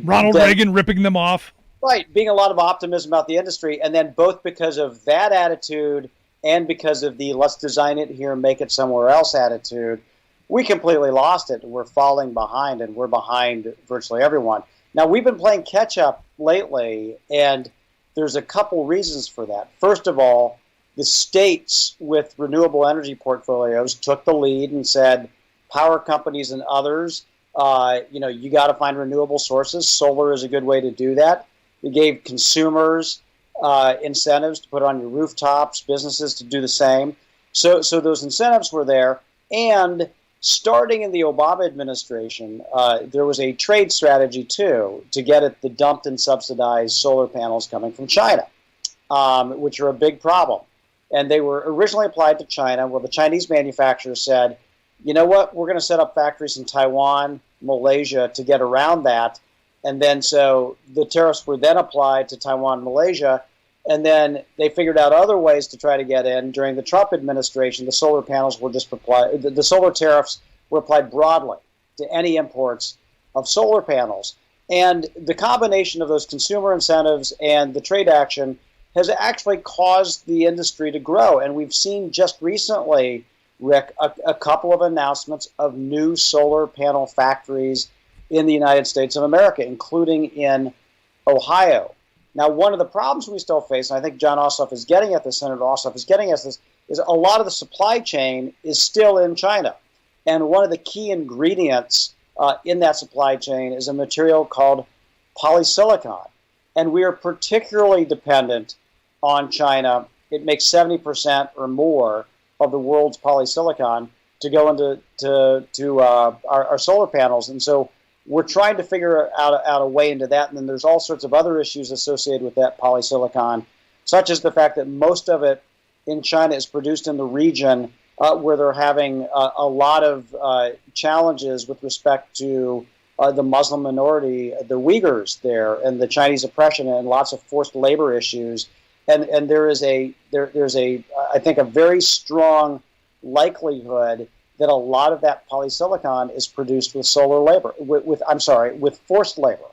Ronald Reagan ripping them off. Right, being a lot of optimism about the industry, and then both because of that attitude and because of the let's design it here, make it somewhere else attitude, we completely lost it. We're falling behind, and we're behind virtually everyone. Now, we've been playing catch-up lately, and there's a couple reasons for that. First of all, the states with renewable energy portfolios took the lead and said, power companies and others, you got to find renewable sources. Solar is a good way to do that. They gave consumers incentives to put on your rooftops, businesses to do the same. So those incentives were there, and starting in the Obama administration, there was a trade strategy, too, to get at the dumped and subsidized solar panels coming from China, which are a big problem. And they were originally applied to China. Well, the Chinese manufacturers said, you know what, we're going to set up factories in Taiwan, Malaysia to get around that. And then so the tariffs were then applied to Taiwan and Malaysia. And then they figured out other ways to try to get in. During the Trump administration, the solar panels were just applied, the solar tariffs were applied broadly to any imports of solar panels. And the combination of those consumer incentives and the trade action has actually caused the industry to grow. And we've seen just recently, Rick, a couple of announcements of new solar panel factories in the United States of America, including in Ohio. Now, one of the problems we still face, and I think John Ossoff is getting at this, Senator Ossoff is getting at this, is a lot of the supply chain is still in China. And one of the key ingredients in that supply chain is a material called polysilicon. And we are particularly dependent on China. It makes 70% or more of the world's polysilicon to go into our solar panels. And so we're trying to figure out a way into that. And then there's all sorts of other issues associated with that polysilicon, such as the fact that most of it in China is produced in the region where they're having a lot of challenges with respect to the Muslim minority, the Uyghurs there, and the Chinese oppression, and lots of forced labor issues. And there's I think, a very strong likelihood that a lot of that polysilicon is produced with solar labor, with forced labor.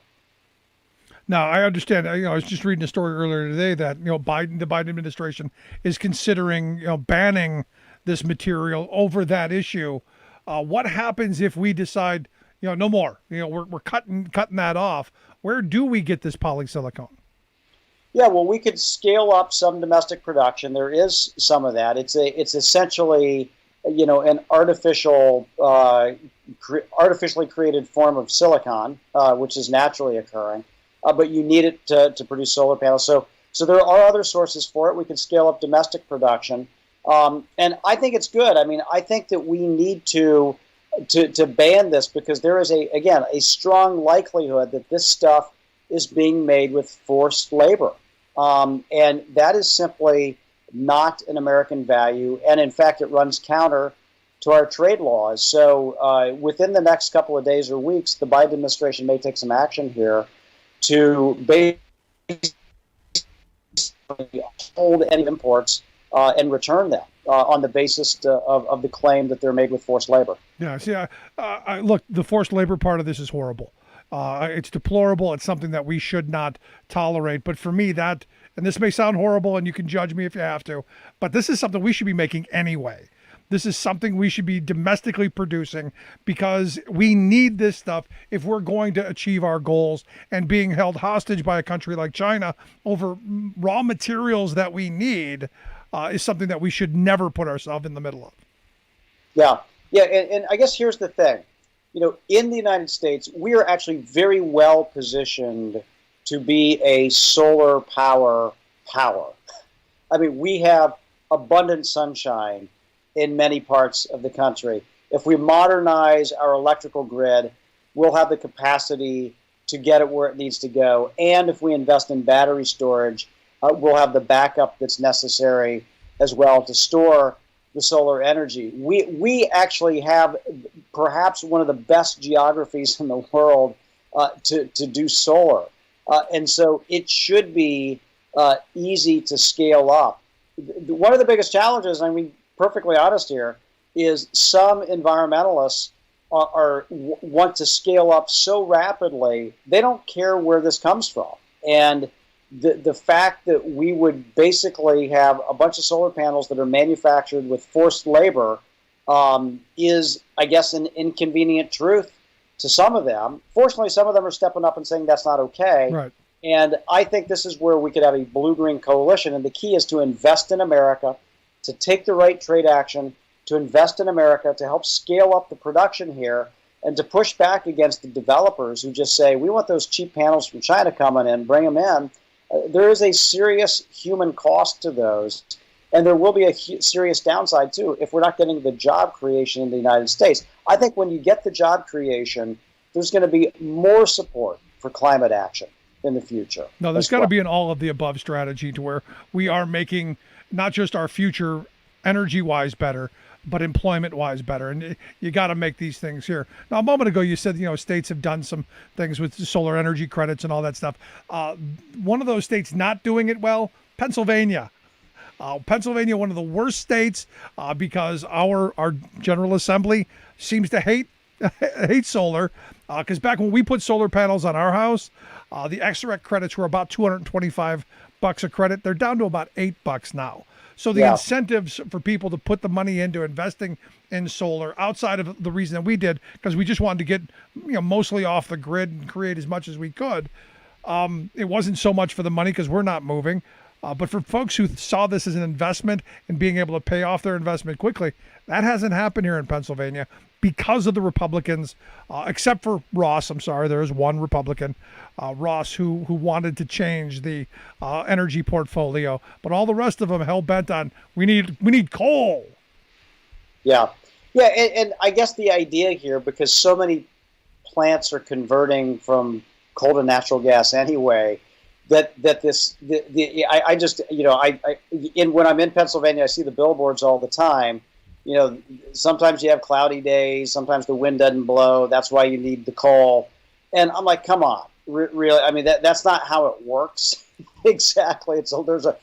Now, I understand. I was just reading a story earlier today that the Biden administration is considering banning this material over that issue. What happens if we decide no more? We're cutting that off. Where do we get this polysilicon? Yeah, well, we could scale up some domestic production. There is some of that. It's essentially an artificially created form of silicon, which is naturally occurring, but you need it to produce solar panels. So there are other sources for it. We can scale up domestic production, and I think it's good. I mean, I think that we need to ban this because there is a strong likelihood that this stuff is being made with forced labor, and that is simply not an American value, and in fact, it runs counter to our trade laws. So within the next couple of days or weeks, the Biden administration may take some action here to basically hold any imports and return them on the basis of the claim that they're made with forced labor. Yeah, see, look, the forced labor part of this is horrible. It's deplorable. It's something that we should not tolerate. But for me, and this may sound horrible, and you can judge me if you have to, but this is something we should be making anyway. This is something we should be domestically producing because we need this stuff if we're going to achieve our goals. And being held hostage by a country like China over raw materials that we need is something that we should never put ourselves in the middle of. Yeah, and I guess here's the thing. In the United States, we are actually very well positioned to be a solar power. I mean, we have abundant sunshine in many parts of the country. If we modernize our electrical grid, we'll have the capacity to get it where it needs to go. And if we invest in battery storage, we'll have the backup that's necessary as well to store the solar energy. We actually have perhaps one of the best geographies in the world to do solar. And so it should be easy to scale up. One of the biggest challenges, I mean, perfectly honest here, is some environmentalists want to scale up so rapidly, they don't care where this comes from. And the fact that we would basically have a bunch of solar panels that are manufactured with forced labor is, I guess, an inconvenient truth to some of them. Fortunately, some of them are stepping up and saying that's not okay. Right. And I think this is where we could have a blue-green coalition. And the key is to invest in America, to take the right trade action, to invest in America, to help scale up the production here, and to push back against the developers who just say, we want those cheap panels from China coming in, bring them in. There is a serious human cost to those, and there will be a serious downside, too, if we're not getting the job creation in the United States. I think when you get the job creation, there's going to be more support for climate action in the future. No, there's got to be an all-of-the-above strategy to where we are making not just our future energy-wise better, but employment-wise better. And you got to make these things here. Now, a moment ago, you said, states have done some things with solar energy credits and all that stuff. One of those states not doing it well Pennsylvania. Pennsylvania, one of the worst states, because our General Assembly seems to hate solar. Because back when we put solar panels on our house, the XREC credits were about $225 a credit. They're down to about $8 now. So the incentives for people to put the money into investing in solar, outside of the reason that we did, because we just wanted to get mostly off the grid and create as much as we could. It wasn't so much for the money because we're not moving. But for folks who saw this as an investment and being able to pay off their investment quickly, that hasn't happened here in Pennsylvania because of the Republicans, except for Ross. I'm sorry, there is one Republican, Ross, who wanted to change the energy portfolio. But all the rest of them hell-bent on, we need coal. Yeah. And I guess the idea here, because so many plants are converting from coal to natural gas anyway, that I just when I'm in Pennsylvania, I see the billboards all the time. Sometimes you have cloudy days, sometimes the wind doesn't blow. That's why you need the coal. And I'm like, come on, really? I mean, that's not how it works exactly. The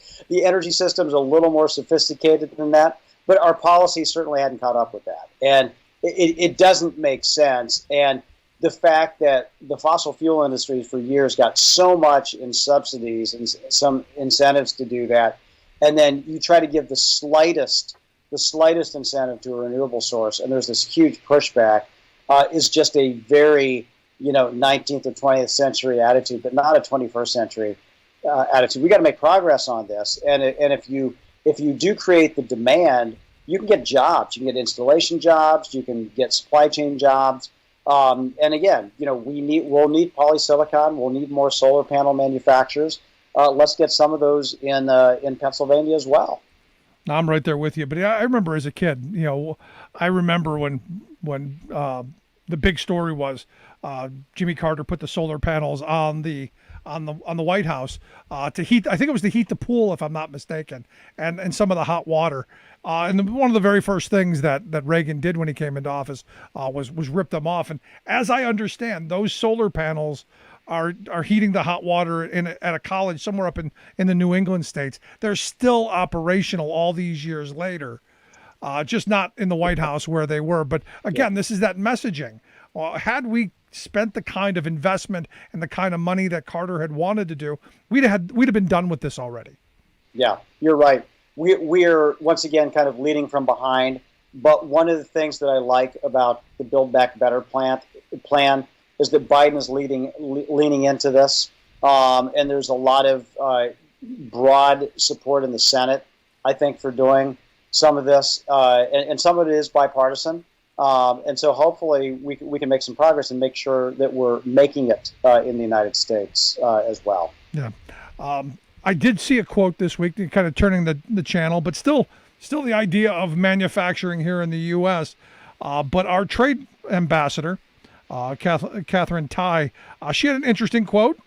energy system is a little more sophisticated than that, but our policy certainly hadn't caught up with that, and it doesn't make sense. And the fact that the fossil fuel industry for years got so much in subsidies and some incentives to do that, and then you try to give the slightest incentive to a renewable source, and there's this huge pushback, is just a very 19th or 20th century attitude, but not a 21st century attitude. We got to make progress on this, and if you do create the demand, you can get jobs, you can get installation jobs, you can get supply chain jobs. And again, we'll need polysilicon. We'll need more solar panel manufacturers. Let's get some of those in Pennsylvania as well. I'm right there with you. But I remember as a kid, I remember when the big story was Jimmy Carter put the solar panels on the White House to heat. I think it was to heat the pool, if I'm not mistaken, and some of the hot water. And one of the very first things that Reagan did when he came into office was rip them off. And as I understand, those solar panels are heating the hot water at a college somewhere up in the New England states. They're still operational all these years later, just not in the White House where they were. But again, this is that messaging. Had we spent the kind of investment and the kind of money that Carter had wanted to do, we'd have been done with this already. Yeah, you're right. We're once again kind of leading from behind. But one of the things that I like about the Build Back Better plan is that Biden is leaning into this, and there's a lot of broad support in the Senate, I think, for doing some of this, and some of it is bipartisan. And so hopefully we can make some progress and make sure that we're making it in the United States as well. Yeah. I did see a quote this week, kind of turning the channel, but still the idea of manufacturing here in the U.S. But our trade ambassador, Catherine Tai, she had an interesting quote,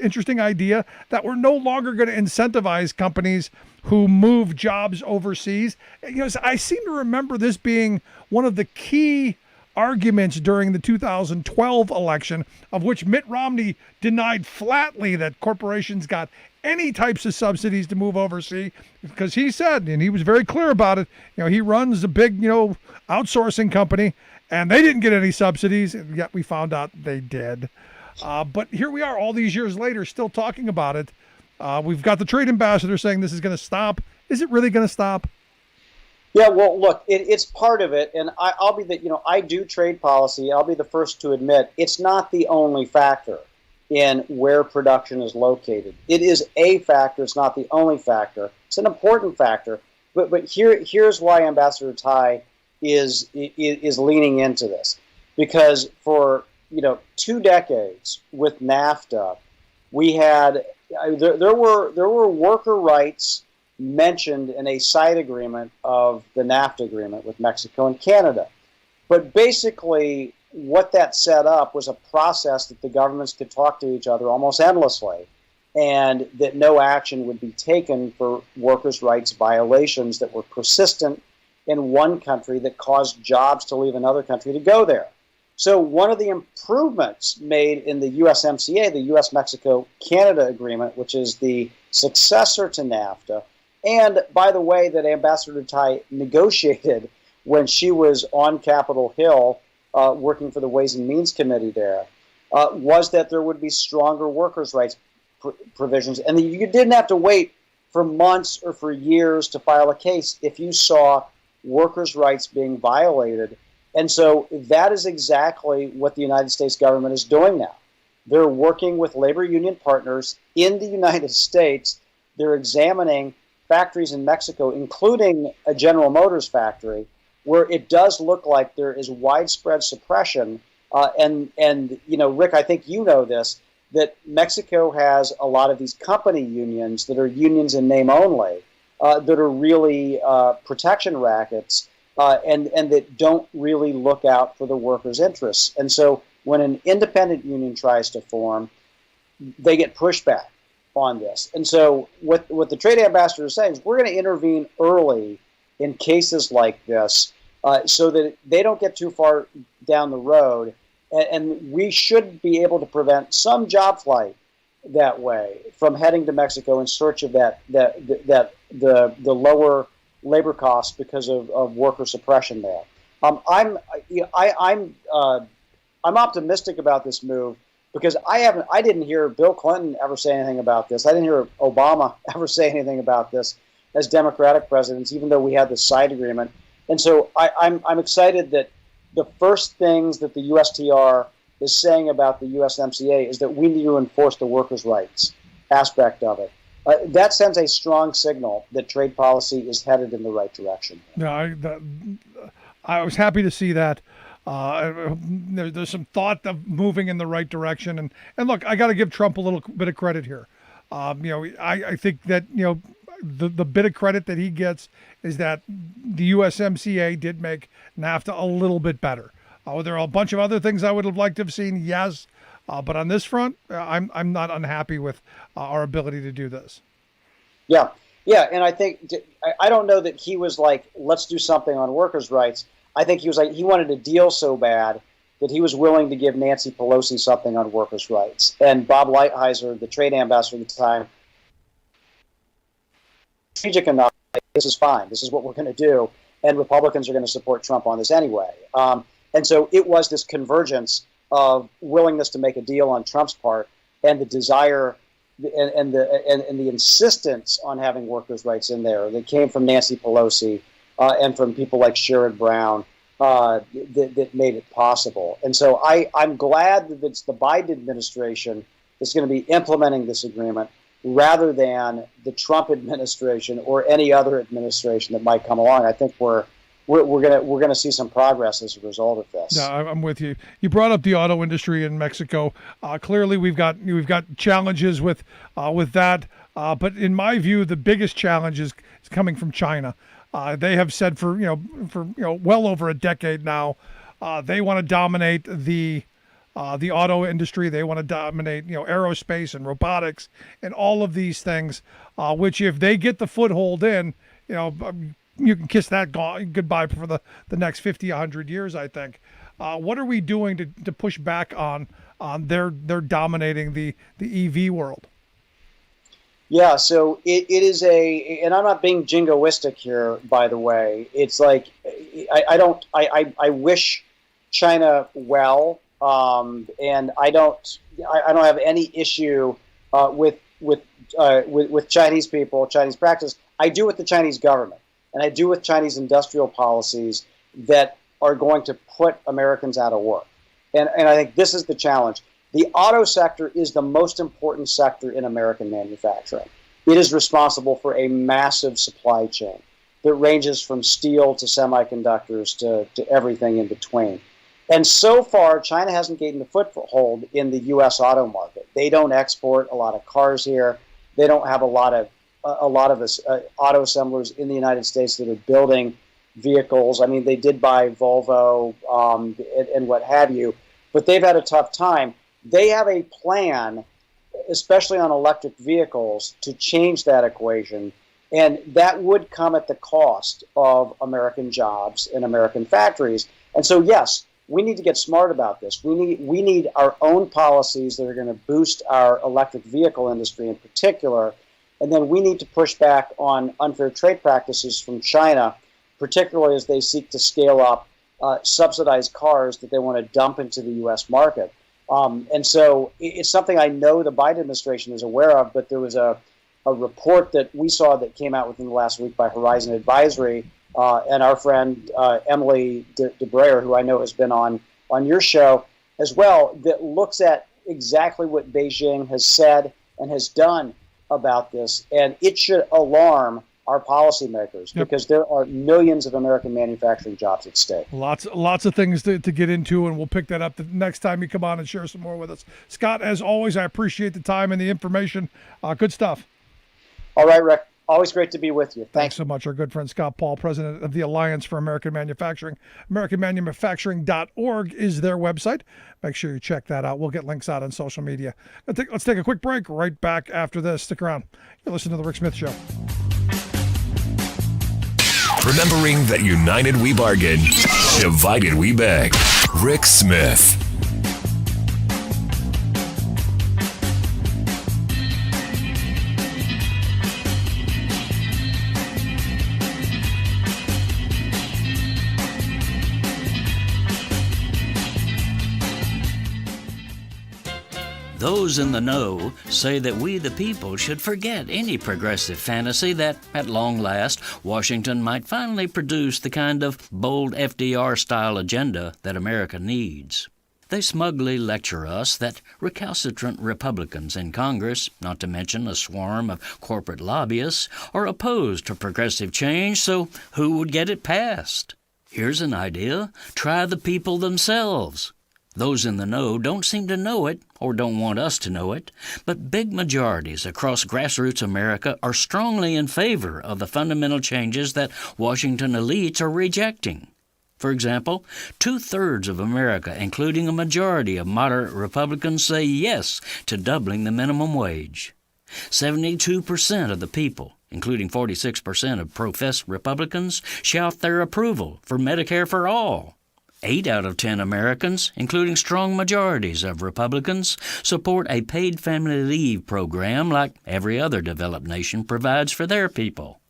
interesting idea that we're no longer going to incentivize companies who move jobs overseas. I seem to remember this being one of the key arguments during the 2012 election, of which Mitt Romney denied flatly that corporations got any types of subsidies to move overseas, because he said, and he was very clear about it, he runs a big, outsourcing company, and they didn't get any subsidies, and yet we found out they did. But here we are all these years later still talking about it. We've got the trade ambassador saying this is going to stop. Is it really going to stop? Yeah, well, look, it's part of it, and I'll be I do trade policy. I'll be the first to admit it's not the only factor in where production is located. It is a factor. It's not the only factor. It's an important factor. But here's why Ambassador Tai is leaning into this, because for 2 decades with NAFTA, we had there were worker rights mentioned in a side agreement of the NAFTA agreement with Mexico and Canada. But basically, what that set up was a process that the governments could talk to each other almost endlessly, and that no action would be taken for workers' rights violations that were persistent in one country that caused jobs to leave another country to go there. So one of the improvements made in the USMCA, the U.S.-Mexico-Canada Agreement, which is the successor to NAFTA, and by the way, that Ambassador Tai negotiated when she was on Capitol Hill working for the Ways and Means Committee there, was that there would be stronger workers' rights provisions, and that you didn't have to wait for months or for years to file a case if you saw workers' rights being violated. And so that is exactly what the United States government is doing now. They're working with labor union partners in the United States. They're examining factories in Mexico, including a General Motors factory, where it does look like there is widespread suppression. And Rick, I think you know this, that Mexico has a lot of these company unions that are unions in name only, that are really protection rackets, and that don't really look out for the workers' interests. And so when an independent union tries to form, they get pushback on this. And so what the trade ambassador is saying is we're going to intervene early in cases like this so that they don't get too far down the road. And we should be able to prevent some job flight that way from heading to Mexico in search of the lower labor costs because of worker suppression there. I'm optimistic about this move because I didn't hear Bill Clinton ever say anything about this. I didn't hear Obama ever say anything about this as Democratic presidents, even though we had this side agreement. And so I'm excited that the first things that the USTR is saying about the USMCA is that we need to enforce the workers' rights aspect of it. That sends a strong signal that trade policy is headed in the right direction. Yeah, I was happy to see that. There's some thought of moving in the right direction, and look, I got to give Trump a little bit of credit here. I think that the bit of credit that he gets is that the USMCA did make NAFTA a little bit better. There are a bunch of other things I would have liked to have seen, yes, but on this front, I'm not unhappy with our ability to do this. Yeah, and I think I don't know that he was like, let's do something on workers' rights. I think he was like, he wanted a deal so bad that he was willing to give Nancy Pelosi something on workers' rights. And Bob Lighthizer, the trade ambassador at the time, strategic enough, this is fine. This is what we're going to do. And Republicans are going to support Trump on this anyway. And so it was this convergence of willingness to make a deal on Trump's part and the desire and the insistence on having workers' rights in there that came from Nancy Pelosi and from people like Sherrod Brown that made it possible. And so I'm glad that it's the Biden administration that's going to be implementing this agreement rather than the Trump administration or any other administration that might come along. I think we're going to see some progress as a result of this. No, I'm with you. You brought up the auto industry in Mexico. Clearly, we've got challenges with that. But in my view, the biggest challenge is coming from China. They have said for well over a decade now, they want to dominate the auto industry. They want to dominate aerospace and robotics and all of these things. Which, if they get the foothold in, you can kiss that goodbye for the next 50, 100 years, I think. What are we doing to push back on their dominating the EV world? Yeah, so it is and I'm not being jingoistic here, by the way. It's like I wish China well, and I don't have any issue with Chinese people, Chinese practice. I do with the Chinese government. And I do with Chinese industrial policies that are going to put Americans out of work. And I think this is the challenge. The auto sector is the most important sector in American manufacturing. It is responsible for a massive supply chain that ranges from steel to semiconductors to everything in between. And so far, China hasn't gained a foothold in the U.S. auto market. They don't export a lot of cars here. They don't have a lot of auto assemblers in the United States that are building vehicles. I mean, they did buy Volvo and what have you, but they've had a tough time. They have a plan, especially on electric vehicles, to change that equation, and that would come at the cost of American jobs and American factories. And so, yes, we need to get smart about this. We need our own policies that are going to boost our electric vehicle industry in particular, and then we need to push back on unfair trade practices from China, particularly as they seek to scale up subsidized cars that they want to dump into the U.S. market. And so it's something I know the Biden administration is aware of, but there was a report that we saw that came out within the last week by Horizon Advisory, and our friend Emily DeBreyer, who I know has been on your show as well, that looks at exactly what Beijing has said and has done about this. And it should alarm our policymakers, because there are millions of American manufacturing jobs at stake. Lots of things to get into, and we'll pick that up the next time you come on and share some more with us. Scott, as always, I appreciate the time and the information. Good stuff. All right, Rick. Always great to be with you. Thanks so much. Our good friend Scott Paul, president of the Alliance for American Manufacturing. AmericanManufacturing.org is their website. Make sure you check that out. We'll get links out on social media. Let's take a quick break. Right back after this. Stick around. You're listening to The Rick Smith Show. Remembering that united we bargain, divided we beg. Rick Smith. Those in the know say that we the people should forget any progressive fantasy that, at long last, Washington might finally produce the kind of bold FDR-style agenda that America needs. They smugly lecture us that recalcitrant Republicans in Congress, not to mention a swarm of corporate lobbyists, are opposed to progressive change, so who would get it passed? Here's an idea. Try the people themselves. Those in the know don't seem to know it, or don't want us to know it, but big majorities across grassroots America are strongly in favor of the fundamental changes that Washington elites are rejecting. For example, 2/3 of America, including a majority of moderate Republicans, say yes to doubling the minimum wage. 72% of the people, including 46% of professed Republicans, shout their approval for Medicare for all. 8 out of 10 Americans, including strong majorities of Republicans, support a paid family leave program like every other developed nation provides for their people.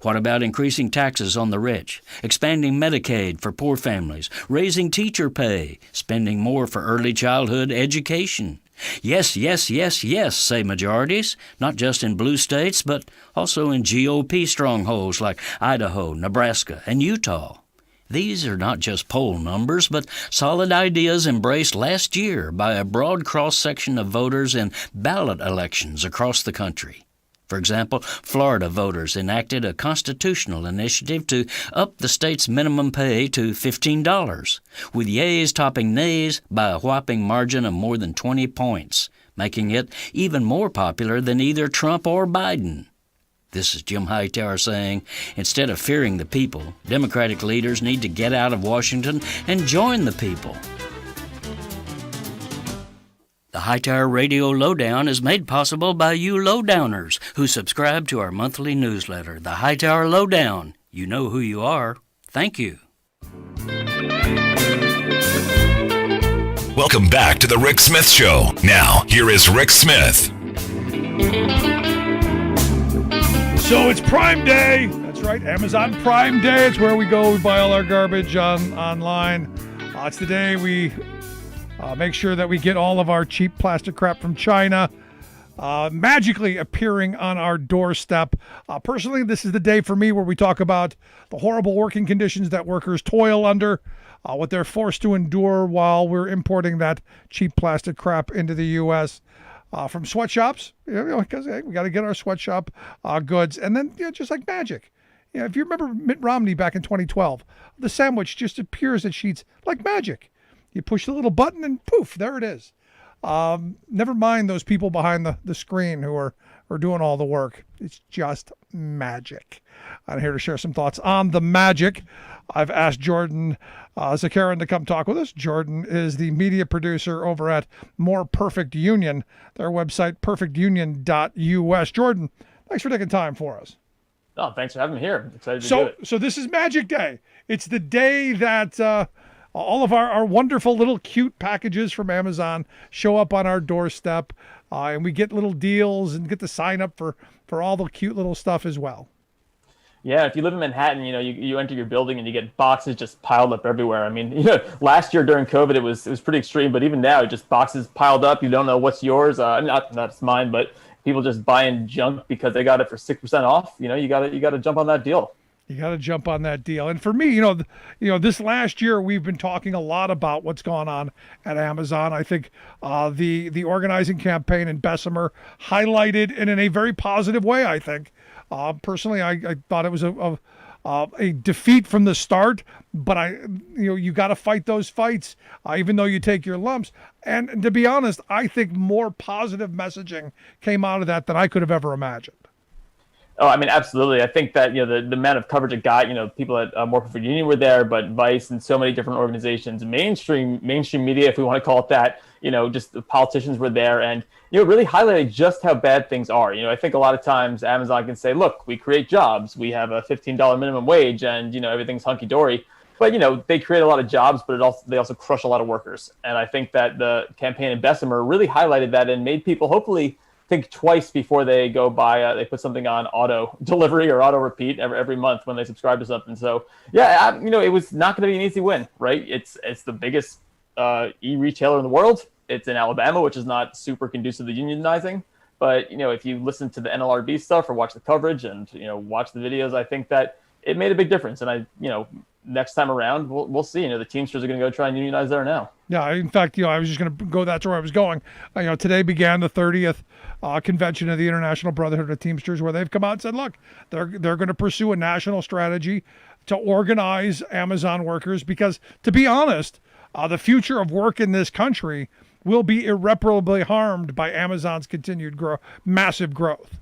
What about increasing taxes on the rich, expanding Medicaid for poor families, raising teacher pay, spending more for early childhood education? Yes, yes, yes, yes, say majorities, not just in blue states, but also in GOP strongholds like Idaho, Nebraska, and Utah. These are not just poll numbers, but solid ideas embraced last year by a broad cross-section of voters in ballot elections across the country. For example, Florida voters enacted a constitutional initiative to up the state's minimum pay to $15, with yeas topping nays by a whopping margin of more than 20 points, making it even more popular than either Trump or Biden. This is Jim Hightower saying, instead of fearing the people, Democratic leaders need to get out of Washington and join the people. The Hightower Radio Lowdown is made possible by you lowdowners who subscribe to our monthly newsletter, The Hightower Lowdown. You know who you are. Thank you. Welcome back to The Rick Smith Show. Now, here is Rick Smith. So it's Prime Day. That's right, Amazon Prime Day. It's where we go. We buy all our garbage online. It's the day we make sure that we get all of our cheap plastic crap from China magically appearing on our doorstep. Personally, this is the day for me where we talk about the horrible working conditions that workers toil under, what they're forced to endure while we're importing that cheap plastic crap into the U.S. From sweatshops, because we got to get our sweatshop goods. And then, just like magic. If you remember Mitt Romney back in 2012, the sandwich just appears at Sheetz like magic. You push the little button and poof, there it is. Never mind those people behind the screen who are doing all the work. It's just magic. I'm here to share some thoughts on the magic. I've asked Jordan Zakarin to come talk with us. Jordan is the media producer over at More Perfect Union, their website, perfectunion.us. Jordan, thanks for taking time for us. Oh, thanks for having me here. I'm excited to do it. So this is Magic Day. It's the day that all of our wonderful little cute packages from Amazon show up on our doorstep, and we get little deals and get to sign up for all the cute little stuff as well. Yeah, if you live in Manhattan, you enter your building and you get boxes just piled up everywhere. I mean, last year during COVID, it was pretty extreme, but even now, just boxes piled up. You don't know what's yours. Not it's mine, but people just buying junk because they got it for 6% off. You got to jump on that deal. You got to jump on that deal. And for me, this last year we've been talking a lot about what's gone on at Amazon. I think the organizing campaign in Bessemer highlighted it in a very positive way. I think personally, I thought it was a defeat from the start, but you got to fight those fights, even though you take your lumps. And to be honest, I think more positive messaging came out of that than I could have ever imagined. Oh, I mean, absolutely. I think that, the amount of coverage it got, people at More Profit Union were there, but Vice and so many different organizations, mainstream media, if we want to call it that, just the politicians were there, and, it really highlighted just how bad things are. I think a lot of times Amazon can say, look, we create jobs, we have a $15 minimum wage, and, everything's hunky-dory. But, they create a lot of jobs, but they also crush a lot of workers. And I think that the campaign in Bessemer really highlighted that and made people hopefully think twice before they go buy. They put something on auto delivery or auto repeat every month when they subscribe to something. So yeah, it was not going to be an easy win, right? It's the biggest e-retailer in the world. It's in Alabama, which is not super conducive to unionizing. But if you listen to the NLRB stuff or watch the coverage and watch the videos, I think that it made a big difference. And next time around, we'll see. The Teamsters are going to go try and unionize there now. Yeah, in fact, I was just going to go. That's where I was going. Today began the 30th convention of the International Brotherhood of Teamsters, where they've come out and said, look, they're going to pursue a national strategy to organize Amazon workers because, to be honest, the future of work in this country will be irreparably harmed by Amazon's continued massive growth.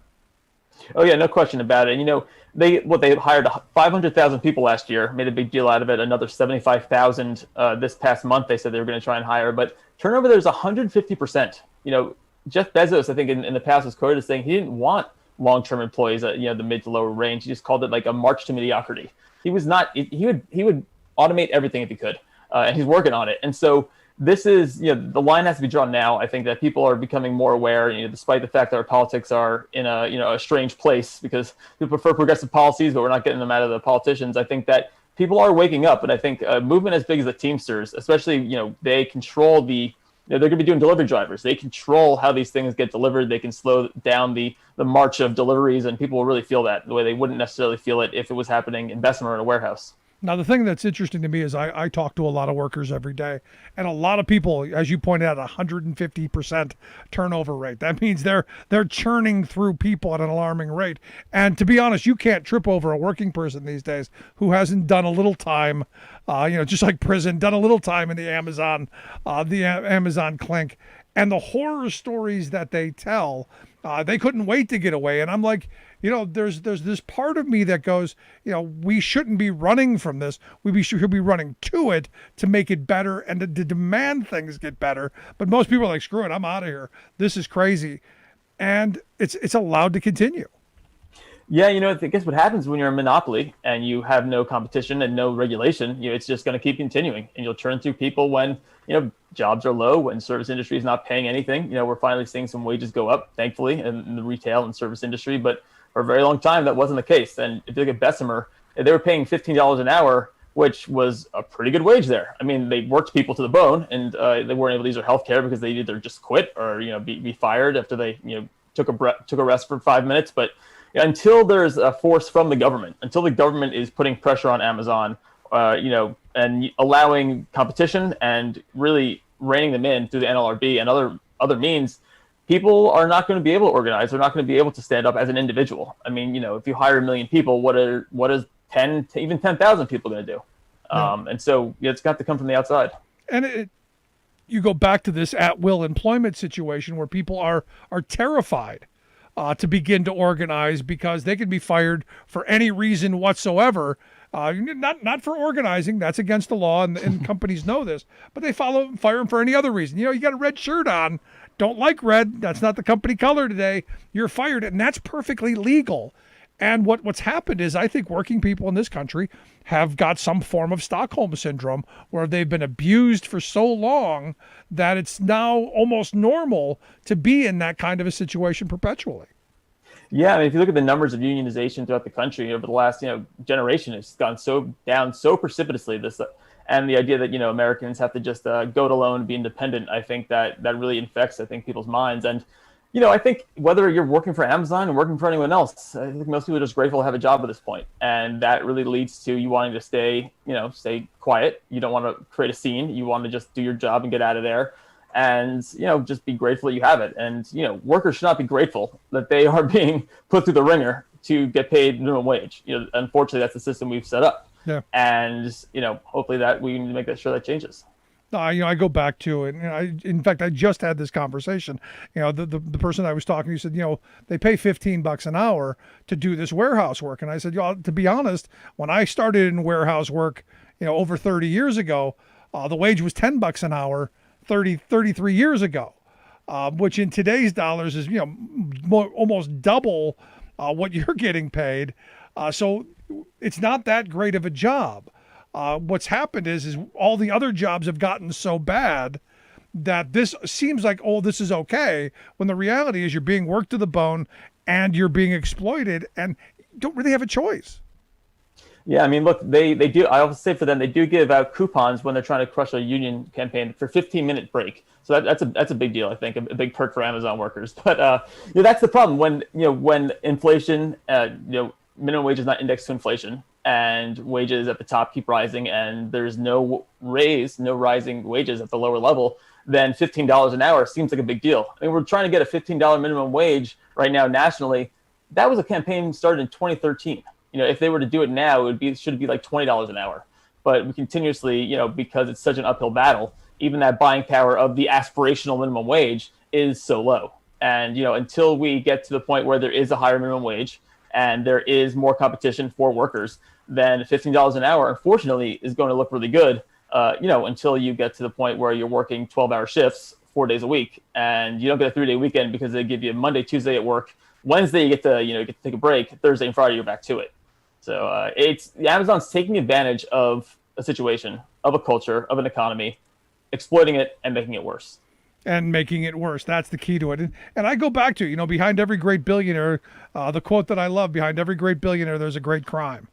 Oh yeah, no question about it. They hired 500,000 people last year, made a big deal out of it. Another 75,000 this past month. They said they were going to try and hire, but turnover there's 150%. Jeff Bezos, I think in the past was quoted as saying he didn't want long-term employees at the mid to lower range. He just called it like a march to mediocrity. He was not. He would automate everything if he could, and he's working on it. And so this is, the line has to be drawn now. I think that people are becoming more aware, despite the fact that our politics are in a strange place because people prefer progressive policies, but we're not getting them out of the politicians. I think that people are waking up, and I think a movement as big as the Teamsters, especially, they control they're going to be doing delivery drivers. They control how these things get delivered. They can slow down the march of deliveries, and people will really feel that the way they wouldn't necessarily feel it if it was happening in Bessemer in a warehouse. Now, the thing that's interesting to me is I talk to a lot of workers every day, and a lot of people, as you pointed out, 150% turnover rate. That means they're churning through people at an alarming rate. And to be honest, you can't trip over a working person these days who hasn't done a little time, just like prison, done a little time in the Amazon clink. And the horror stories that they tell, they couldn't wait to get away. And I'm like, there's this part of me that goes, we shouldn't be running from this. We should be running to it to make it better and to demand things get better. But most people are like, screw it, I'm out of here. This is crazy. And it's allowed to continue. Yeah, I guess what happens when you're a monopoly and you have no competition and no regulation, it's just going to keep continuing. And you'll churn through people when, jobs are low, when service industry is not paying anything. We're finally seeing some wages go up, thankfully, in the retail and service industry. But for a very long time, that wasn't the case. And if you look at Bessemer, they were paying $15 an hour, which was a pretty good wage there. I mean, they worked people to the bone, and they weren't able to use their health care because they either just quit or be fired after they took a rest for 5 minutes. But until there's a force from the government, until the government is putting pressure on Amazon, and allowing competition and really reining them in through the NLRB and other means, people are not going to be able to organize. They're not going to be able to stand up as an individual. I mean, if you hire 1 million people, what is 10 to even 10,000 people going to do? Yeah. And so it's got to come from the outside. And you go back to this at-will employment situation where people are terrified to begin to organize because they could be fired for any reason whatsoever. Not for organizing, that's against the law, and companies know this, but they fire them for any other reason. You got a red shirt on, don't like red, that's not the company color today, you're fired, and that's perfectly legal. And what's happened is I think working people in this country have got some form of Stockholm syndrome where they've been abused for so long that it's now almost normal to be in that kind of a situation perpetually. Yeah, I mean, if you look at the numbers of unionization throughout the country over the last, generation, it's gone so down so precipitously. And the idea that Americans have to just go it alone, be independent, I think that really infects, I think, people's minds. And I think whether you're working for Amazon or working for anyone else, I think most people are just grateful to have a job at this point, and that really leads to you wanting to stay quiet. You don't want to create a scene. You want to just do your job and get out of there. And just be grateful that you have it. And workers should not be grateful that they are being put through the ringer to get paid minimum wage. Unfortunately, that's the system we've set up. Yeah. And hopefully that we need to make sure that changes. No, I go back to it. In fact, I just had this conversation. The person I was talking to said, they pay $15 an hour to do this warehouse work, and I said, to be honest, when I started in warehouse work, over 30 years ago, the wage was $10 an hour. 33 years ago, which in today's dollars is almost double what you're getting paid. So it's not that great of a job. What's happened is all the other jobs have gotten so bad that this seems like, this is okay, when the reality is you're being worked to the bone and you're being exploited and don't really have a choice. Yeah, I mean, look, they do. I always say for them, they do give out coupons when they're trying to crush a union campaign for 15-minute break. So that's a big deal, I think, a big perk for Amazon workers. But that's the problem when inflation, minimum wage is not indexed to inflation, and wages at the top keep rising, and there's no rising wages at the lower level. Then $15 an hour seems like a big deal. I mean, we're trying to get a $15 minimum wage right now nationally. That was a campaign started in 2013. If they were to do it now, should be like $20 an hour. But we continuously, because it's such an uphill battle, even that buying power of the aspirational minimum wage is so low. And, until we get to the point where there is a higher minimum wage and there is more competition for workers, then $15 an hour, unfortunately, is going to look really good, until you get to the point where you're working 12-hour shifts 4 days a week and you don't get a 3-day weekend because they give you Monday, Tuesday at work. Wednesday, you get to take a break. Thursday and Friday, you're back to it. So Amazon's taking advantage of a situation, of a culture, of an economy, exploiting it and making it worse. And making it worse. That's the key to it. And I go back to, behind every great billionaire, the quote that I love, behind every great billionaire, there's a great crime.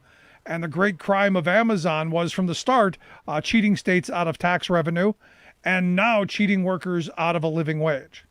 And the great crime of Amazon was from the start, cheating states out of tax revenue, and now cheating workers out of a living wage.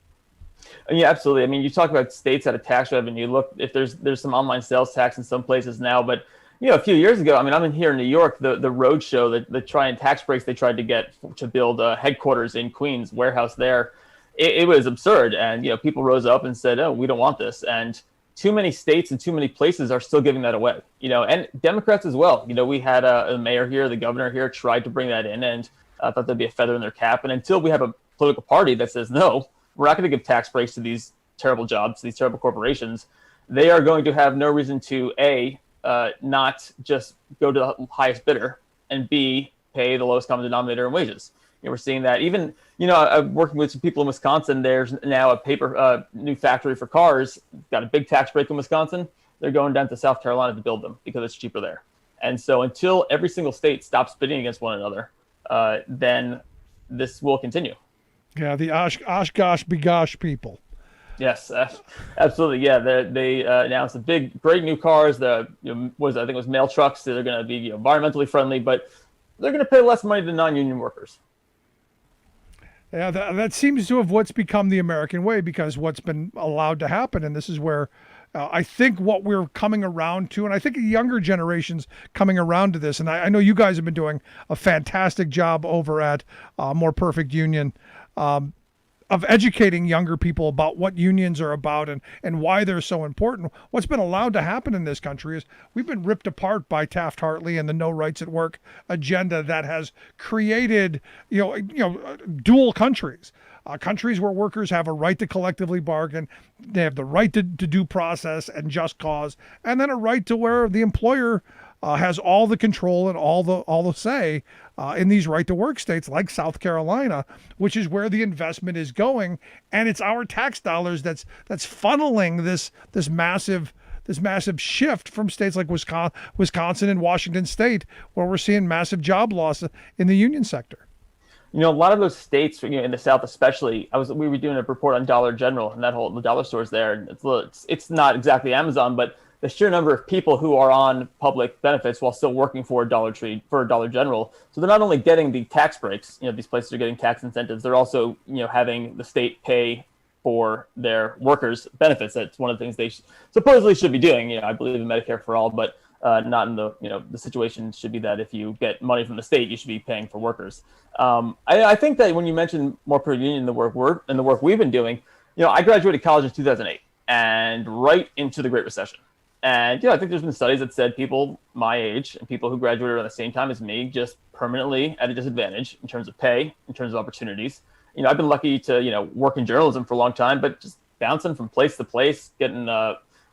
Yeah, absolutely. I mean, you talk about states out of tax revenue. Look, if there's some online sales tax in some places now, but a few years ago, I mean, I'm in here in New York, the road show, the trying tax breaks they tried to get to build a headquarters in Queens, warehouse there. It was absurd, and people rose up and said, "Oh, we don't want this." And too many states and too many places are still giving that away. And Democrats as well. We had a mayor here, the governor here tried to bring that in, and I thought that'd be a feather in their cap. And until we have a political party that says no, we're not going to give tax breaks to these terrible jobs, these terrible corporations, they are going to have no reason to, A, not just go to the highest bidder, and B, pay the lowest common denominator in wages. We're seeing that even, I'm working with some people in Wisconsin. There's now a new factory for cars, got a big tax break in Wisconsin. They're going down to South Carolina to build them because it's cheaper there. And so until every single state stops bidding against one another, then this will continue. Yeah, the Oshkosh Begosh people. Yes, absolutely. Yeah, they announced great new cars. I think it was mail trucks. They're going to be environmentally friendly, but they're going to pay less money to non-union workers. Yeah, that seems to have what's become the American way, because what's been allowed to happen, and this is where I think what we're coming around to, and I think the younger generation's coming around to this, and I know you guys have been doing a fantastic job over at More Perfect Union, of educating younger people about what unions are about and why they're so important. What's been allowed to happen in this country is we've been ripped apart by Taft-Hartley and the No Rights at Work agenda that has created, dual countries. Countries where workers have a right to collectively bargain, they have the right to due process and just cause, and then a right to where the employer has all the control and all the say in these right to work states like South Carolina, which is where the investment is going, and it's our tax dollars that's funneling this massive this massive shift from states like Wisconsin and Washington State, where we're seeing massive job loss in the union sector. A lot of those states, in the South especially, we were doing a report on Dollar General and the dollar stores there. And it's not exactly Amazon, but the sheer number of people who are on public benefits while still working for a Dollar Tree, for a Dollar General. So they're not only getting the tax breaks, these places are getting tax incentives. They're also, having the state pay for their workers' benefits. That's one of the things they supposedly should be doing. I believe in Medicare for all, but not in the situation should be that if you get money from the state, you should be paying for workers. I think that when you mentioned more per union, the work we've been doing, I graduated college in 2008 and right into the Great Recession. And I think there's been studies that said people my age and people who graduated around the same time as me just permanently at a disadvantage in terms of pay, in terms of opportunities. I've been lucky to work in journalism for a long time, but just bouncing from place to place, getting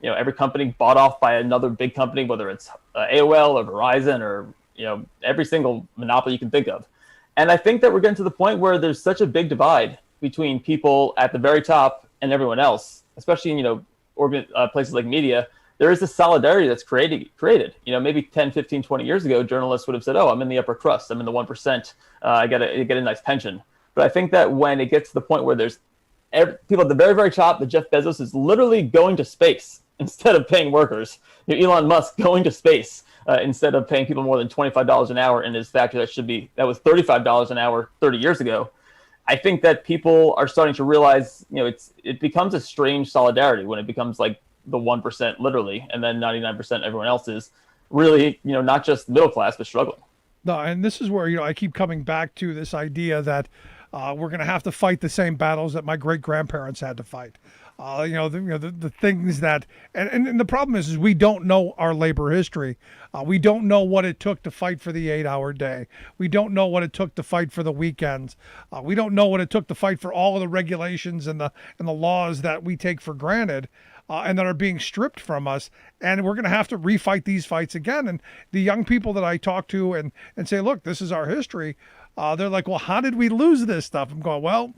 every company bought off by another big company, whether it's AOL or Verizon or every single monopoly you can think of. And I think that we're getting to the point where there's such a big divide between people at the very top and everyone else, especially in places like media. There is this solidarity that's created. Maybe 10, 15, 20 years ago, journalists would have said, oh, I'm in the upper crust, I'm in the 1%, I get a nice pension. But I think that when it gets to the point where there's people at the very, very top, that Jeff Bezos is literally going to space instead of paying workers. Elon Musk going to space instead of paying people more than $25 an hour in his factory that was $35 an hour 30 years ago. I think that people are starting to realize, it becomes a strange solidarity when it becomes like the 1% literally, and then 99% everyone else is really, not just middle class, but struggling. No, and this is where, I keep coming back to this idea that we're going to have to fight the same battles that my great grandparents had to fight. The things that, and the problem is we don't know our labor history. We don't know what it took to fight for the 8-hour day. We don't know what it took to fight for the weekends. We don't know what it took to fight for all of the regulations and the laws that we take for granted. And that are being stripped from us, and we're going to have to refight these fights again. And the young people that I talk to and say, look, this is our history, they're like, well, how did we lose this stuff? I'm going, well,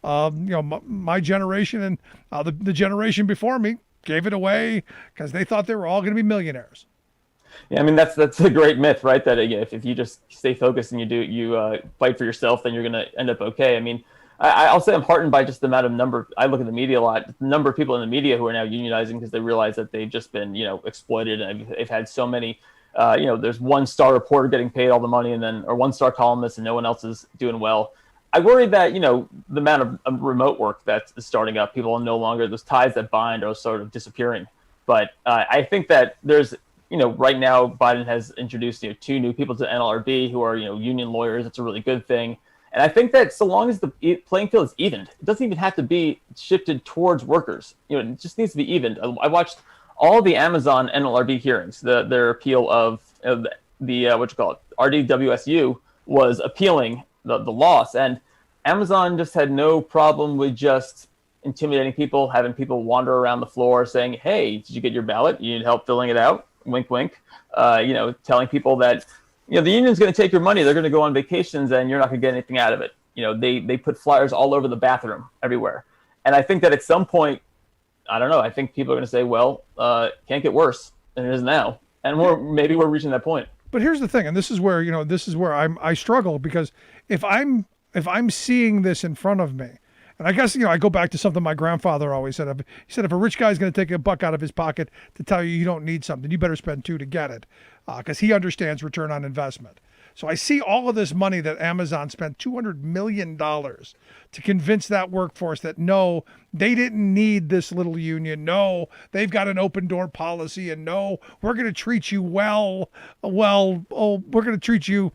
my generation and the generation before me gave it away because they thought they were all going to be millionaires. Yeah, I mean, that's a great myth, right? That if you just stay focused and you fight for yourself, then you're going to end up okay. I mean, I'll say I'm heartened by just the amount of number. I look at the media a lot. The number of people in the media who are now unionizing because they realize that they've just been, exploited, and they've had so many. There's one star reporter getting paid all the money, or one star columnist, and no one else is doing well. I worry that the amount of remote work that's starting up, people are no longer, those ties that bind are sort of disappearing. But I think that there's, right now Biden has introduced 2 new people to NLRB who are union lawyers. It's a really good thing. And I think that so long as the playing field is evened, it doesn't even have to be shifted towards workers. It just needs to be evened. I watched all the Amazon NLRB hearings. Their appeal of the RDWSU was appealing the loss, and Amazon just had no problem with just intimidating people, having people wander around the floor, saying, "Hey, did you get your ballot? You need help filling it out?" Wink, wink. Telling people that. The union's going to take your money. They're going to go on vacations, and you're not going to get anything out of it. They put flyers all over the bathroom everywhere. And I think that at some point, I don't know, I think people are going to say, well, can't get worse than it is now. And maybe we're reaching that point. But here's the thing, and this is where I struggle, because if I'm seeing this in front of me, and I guess, I go back to something my grandfather always said. He said, if a rich guy's going to take a buck out of his pocket to tell you don't need something, you better spend 2 to get it, because he understands return on investment. So I see all of this money that Amazon spent, $200 million, to convince that workforce that no, they didn't need this little union. No, they've got an open door policy, and no, we're going to treat you we're going to treat you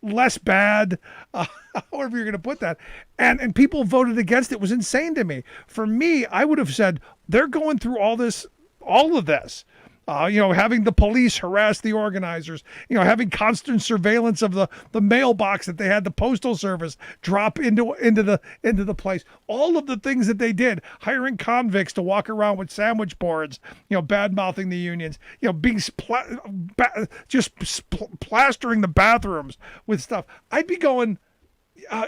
less bad, however you're going to put that. And people voted against it. It was insane to me. For me, I would have said, they're going through all of this. Having the police harass the organizers, having constant surveillance of the mailbox that they had the postal service drop into the place. All of the things that they did, hiring convicts to walk around with sandwich boards, bad mouthing the unions, being plastering the bathrooms with stuff. I'd be going,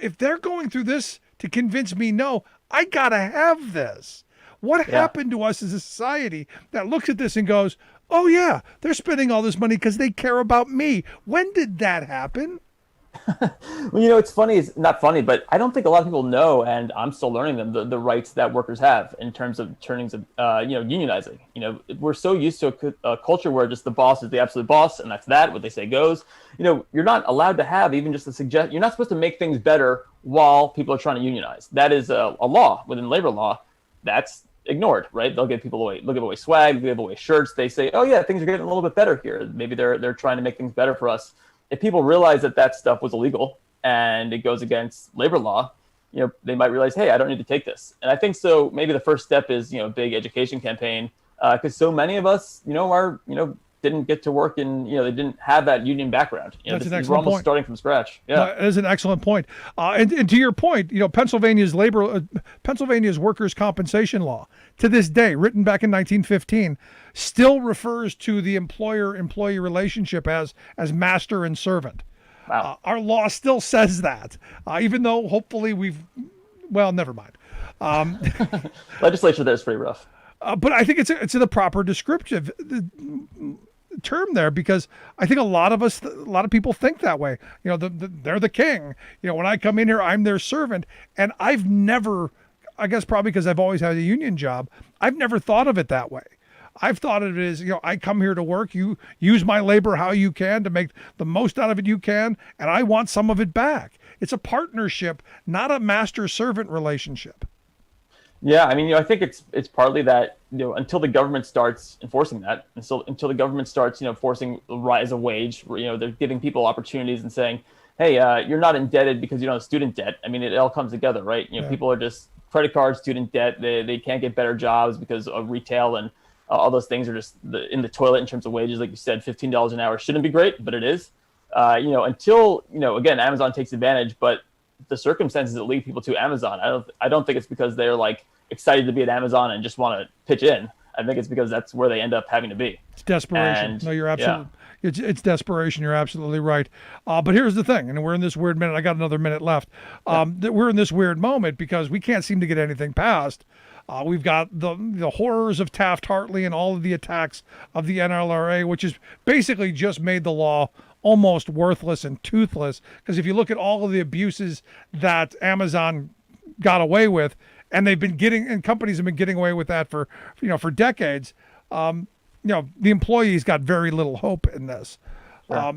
if they're going through this to convince me, no, I gotta have this. What happened to us as a society that looks at this and goes, oh, yeah, they're spending all this money because they care about me? When did that happen? Well, it's funny. It's not funny, but I don't think a lot of people know, and I'm still learning them, the rights that workers have in terms of unionizing. We're so used to a culture where just the boss is the absolute boss, and that's that. What they say goes. You're not allowed to have even just a suggestion. You're not supposed to make things better while people are trying to unionize. That is a law within labor law. That's ignored, right? They'll give people away. They'll give away swag. They'll give away shirts. They say, oh yeah, things are getting a little bit better here. Maybe they're trying to make things better for us. If people realize that stuff was illegal and it goes against labor law, they might realize, hey, I don't need to take this. And I think so. Maybe the first step is, a big education campaign, because so many of us, didn't get to work in, they didn't have that union background. That's an excellent we're almost point. starting from scratch. Yeah, that is an excellent point. And to your point, Pennsylvania's workers' compensation law, to this day, written back in 1915, still refers to the employer-employee relationship as master and servant. Wow. Our law still says that, even though hopefully never mind. Legislature there is pretty rough. But I think it's the proper descriptive term there, because I think a lot of people think that way. They're the king. When I come in here, I'm their servant. And I've never, I guess probably because I've always had a union job, I've never thought of it that way. I've thought of it as, I come here to work, you use my labor how you can to make the most out of it you can, and I want some of it back. It's a partnership, not a master-servant relationship. Yeah, I think it's partly that, until the government starts enforcing that, and so until the government starts, forcing the rise of wage, they're giving people opportunities and saying, hey, you're not indebted because you don't have student debt. It all comes together, right? People are just credit cards, student debt. They can't get better jobs because of retail, and all those things are just in the toilet in terms of wages. Like you said, $15 an hour shouldn't be great, but it is. Until, again, Amazon takes advantage, but the circumstances that lead people to Amazon, I don't think it's because they're like excited to be at Amazon and just want to pitch in. I think it's because that's where they end up having to be. It's desperation. No, you're absolutely. Yeah. It's desperation. You're absolutely right. But here's the thing, and we're in this weird minute. I got another minute left. We're in this weird moment because we can't seem to get anything passed. We've got the horrors of Taft-Hartley and all of the attacks of the NLRA, which has basically just made the law almost worthless and toothless. Because if you look at all of the abuses that Amazon got away with, and companies have been getting away with that for decades, the employees got very little hope in this. Sure.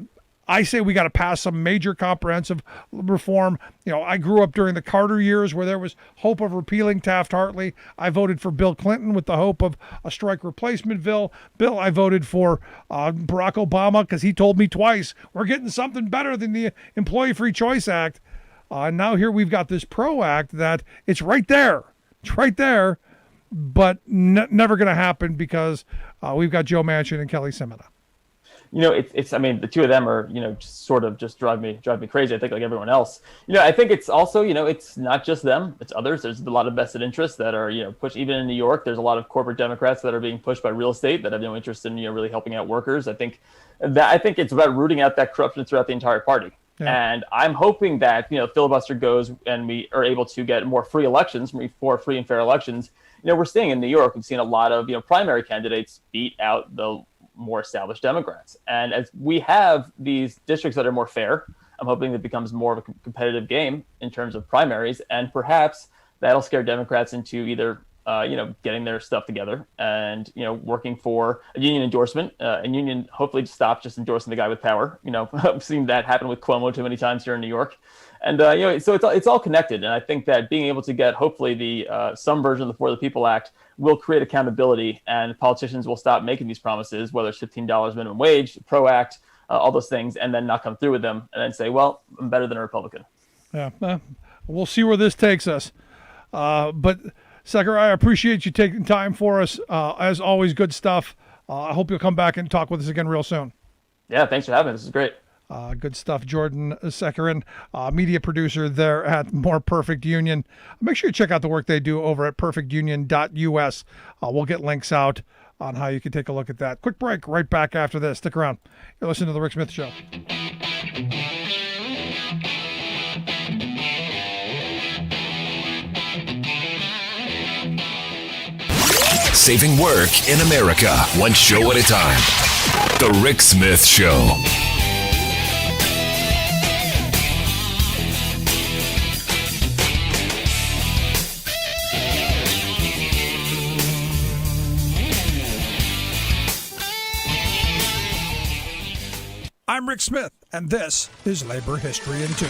I say we got to pass some major comprehensive reform. I grew up during the Carter years where there was hope of repealing Taft-Hartley. I voted for Bill Clinton with the hope of a strike replacement bill. I voted for Barack Obama because he told me twice, we're getting something better than the Employee Free Choice Act. Now here we've got this PRO Act that it's right there. It's right there, but never going to happen because we've got Joe Manchin and Kelly Semina. The two of them are, just drive me crazy. I think like everyone else, I think it's also, it's not just them, it's others. There's a lot of vested interests that are, pushed even in New York. There's a lot of corporate Democrats that are being pushed by real estate that have no interest in, really helping out workers. I think it's about rooting out that corruption throughout the entire party. Yeah. And I'm hoping that, filibuster goes and we are able to get more free elections, more free and fair elections. We're seeing in New York, we've seen a lot of, primary candidates beat out the more established Democrats. And as we have these districts that are more fair, I'm hoping it becomes more of a competitive game in terms of primaries. And perhaps that'll scare Democrats into either, getting their stuff together and, working for a union endorsement, and union hopefully to stop just endorsing the guy with power. I've seen that happen with Cuomo too many times here in New York. And, so it's all connected. And I think that being able to get hopefully the some version of the For the People Act will create accountability, and politicians will stop making these promises, whether it's $15 minimum wage, PRO Act, all those things, and then not come through with them and then say, well, I'm better than a Republican. Yeah, we'll see where this takes us. But Secker, I appreciate you taking time for us. As always, good stuff. I hope you'll come back and talk with us again real soon. Yeah, thanks for having me. This is great. Good stuff. Jordan Seckerin, media producer there at More Perfect Union. Make sure you check out the work they do over at perfectunion.us. We'll get links out on how you can take a look at that. Quick break, right back after this. Stick around. You're listening to The Rick Smith Show. saving work in America, one show at a time. The Rick Smith Show. I'm Rick Smith, and this is Labor History in 2.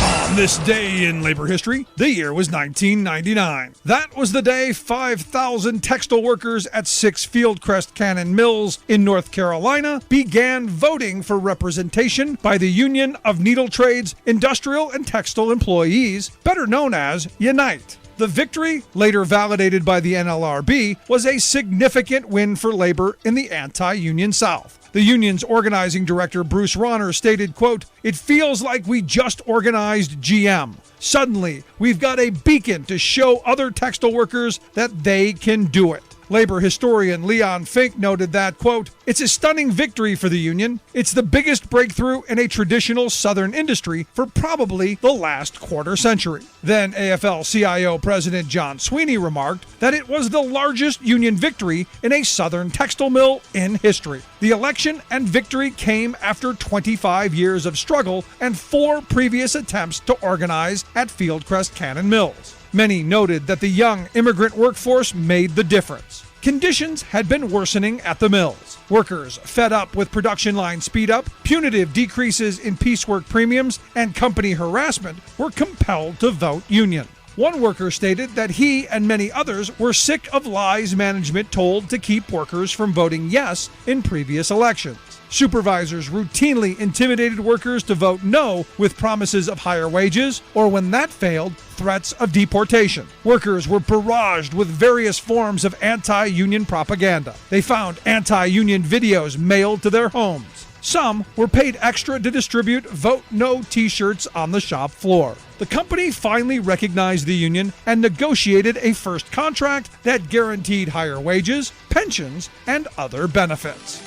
On this day in labor history, the year was 1999. That was the day 5,000 textile workers at 6 Fieldcrest Cannon Mills in North Carolina began voting for representation by the Union of Needle Trades, Industrial, and Textile Employees, better known as UNITE. The victory, later validated by the NLRB, was a significant win for labor in the anti-union South. The union's organizing director, Bruce Ronner, stated, quote, "It feels like we just organized GM. Suddenly, we've got a beacon to show other textile workers that they can do it." Labor historian Leon Fink noted that, quote, "It's a stunning victory for the union. It's the biggest breakthrough in a traditional Southern industry for probably the last quarter century." Then AFL-CIO President John Sweeney remarked that it was the largest union victory in a Southern textile mill in history. The election and victory came after 25 years of struggle and 4 previous attempts to organize at Fieldcrest Cannon Mills. Many noted that the young immigrant workforce made the difference. Conditions had been worsening at the mills. Workers, fed up with production line speed up, punitive decreases in piecework premiums, and company harassment, were compelled to vote union. One worker stated that he and many others were sick of lies management told to keep workers from voting yes in previous elections. Supervisors routinely intimidated workers to vote no with promises of higher wages, or when that failed, threats of deportation. Workers were barraged with various forms of anti-union propaganda. They found anti-union videos mailed to their homes. Some were paid extra to distribute Vote No t-shirts on the shop floor. The company finally recognized the union and negotiated a first contract that guaranteed higher wages, pensions, and other benefits.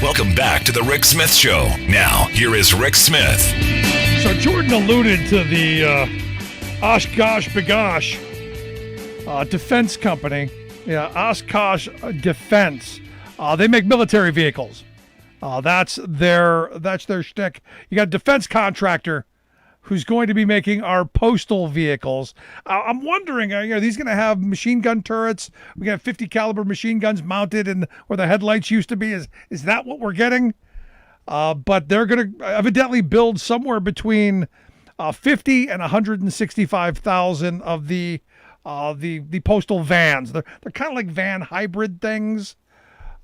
Welcome back to the Rick Smith Show. Now, here is Rick Smith. So Jordan alluded to the Oshkosh Bagosh defense company. Yeah, Oshkosh Defense. They make military vehicles. That's their shtick. You got a defense contractor who's going to be making our postal vehicles. I'm wondering, are these going to have machine gun turrets? We got 50 caliber machine guns mounted in where the headlights used to be. Is that what we're getting? But they're going to evidently build somewhere between 50 and 165,000 of the postal vans. They're kind of like van hybrid things.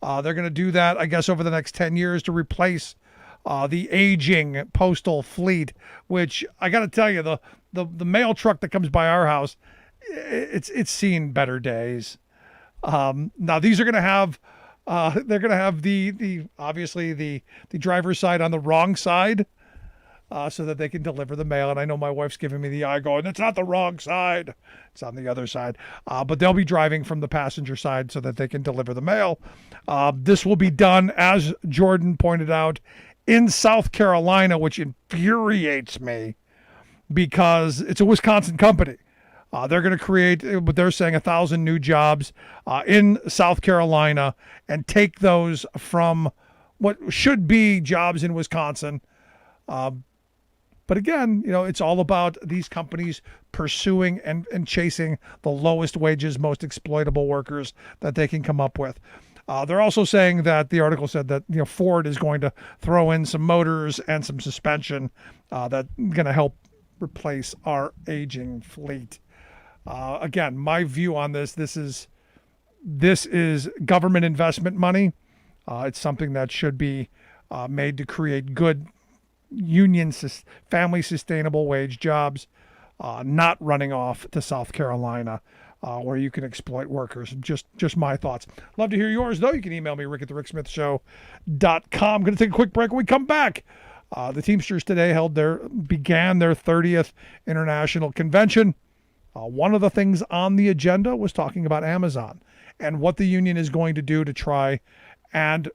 They're going to do that, I guess, over the next 10 years to replace the aging postal fleet, which I got to tell you, the mail truck that comes by our house, it's seen better days. Now these are going to have, they're going to have the obviously the driver's side on the wrong side, so that they can deliver the mail. And I know my wife's giving me the eye going, it's not the wrong side. It's on the other side. But they'll be driving from the passenger side so that they can deliver the mail. This will be done, as Jordan pointed out, in South Carolina, which infuriates me because it's a Wisconsin company. They're going to create, what they're saying, 1,000 new jobs in South Carolina and take those from what should be jobs in Wisconsin. But again, it's all about these companies pursuing and chasing the lowest wages, most exploitable workers that they can come up with. They're also saying that the article said that Ford is going to throw in some motors and some suspension that's going to help replace our aging fleet. Again, my view on this is government investment money. It's something that should be made to create good union, family sustainable wage jobs, not running off to South Carolina, where you can exploit workers. Just my thoughts. Love to hear yours, though. You can email me, rick@thericksmithshow.com. I'm going to take a quick break. When we come back, the Teamsters today began their 30th International Convention. One of the things on the agenda was talking about Amazon and what the union is going to do to try and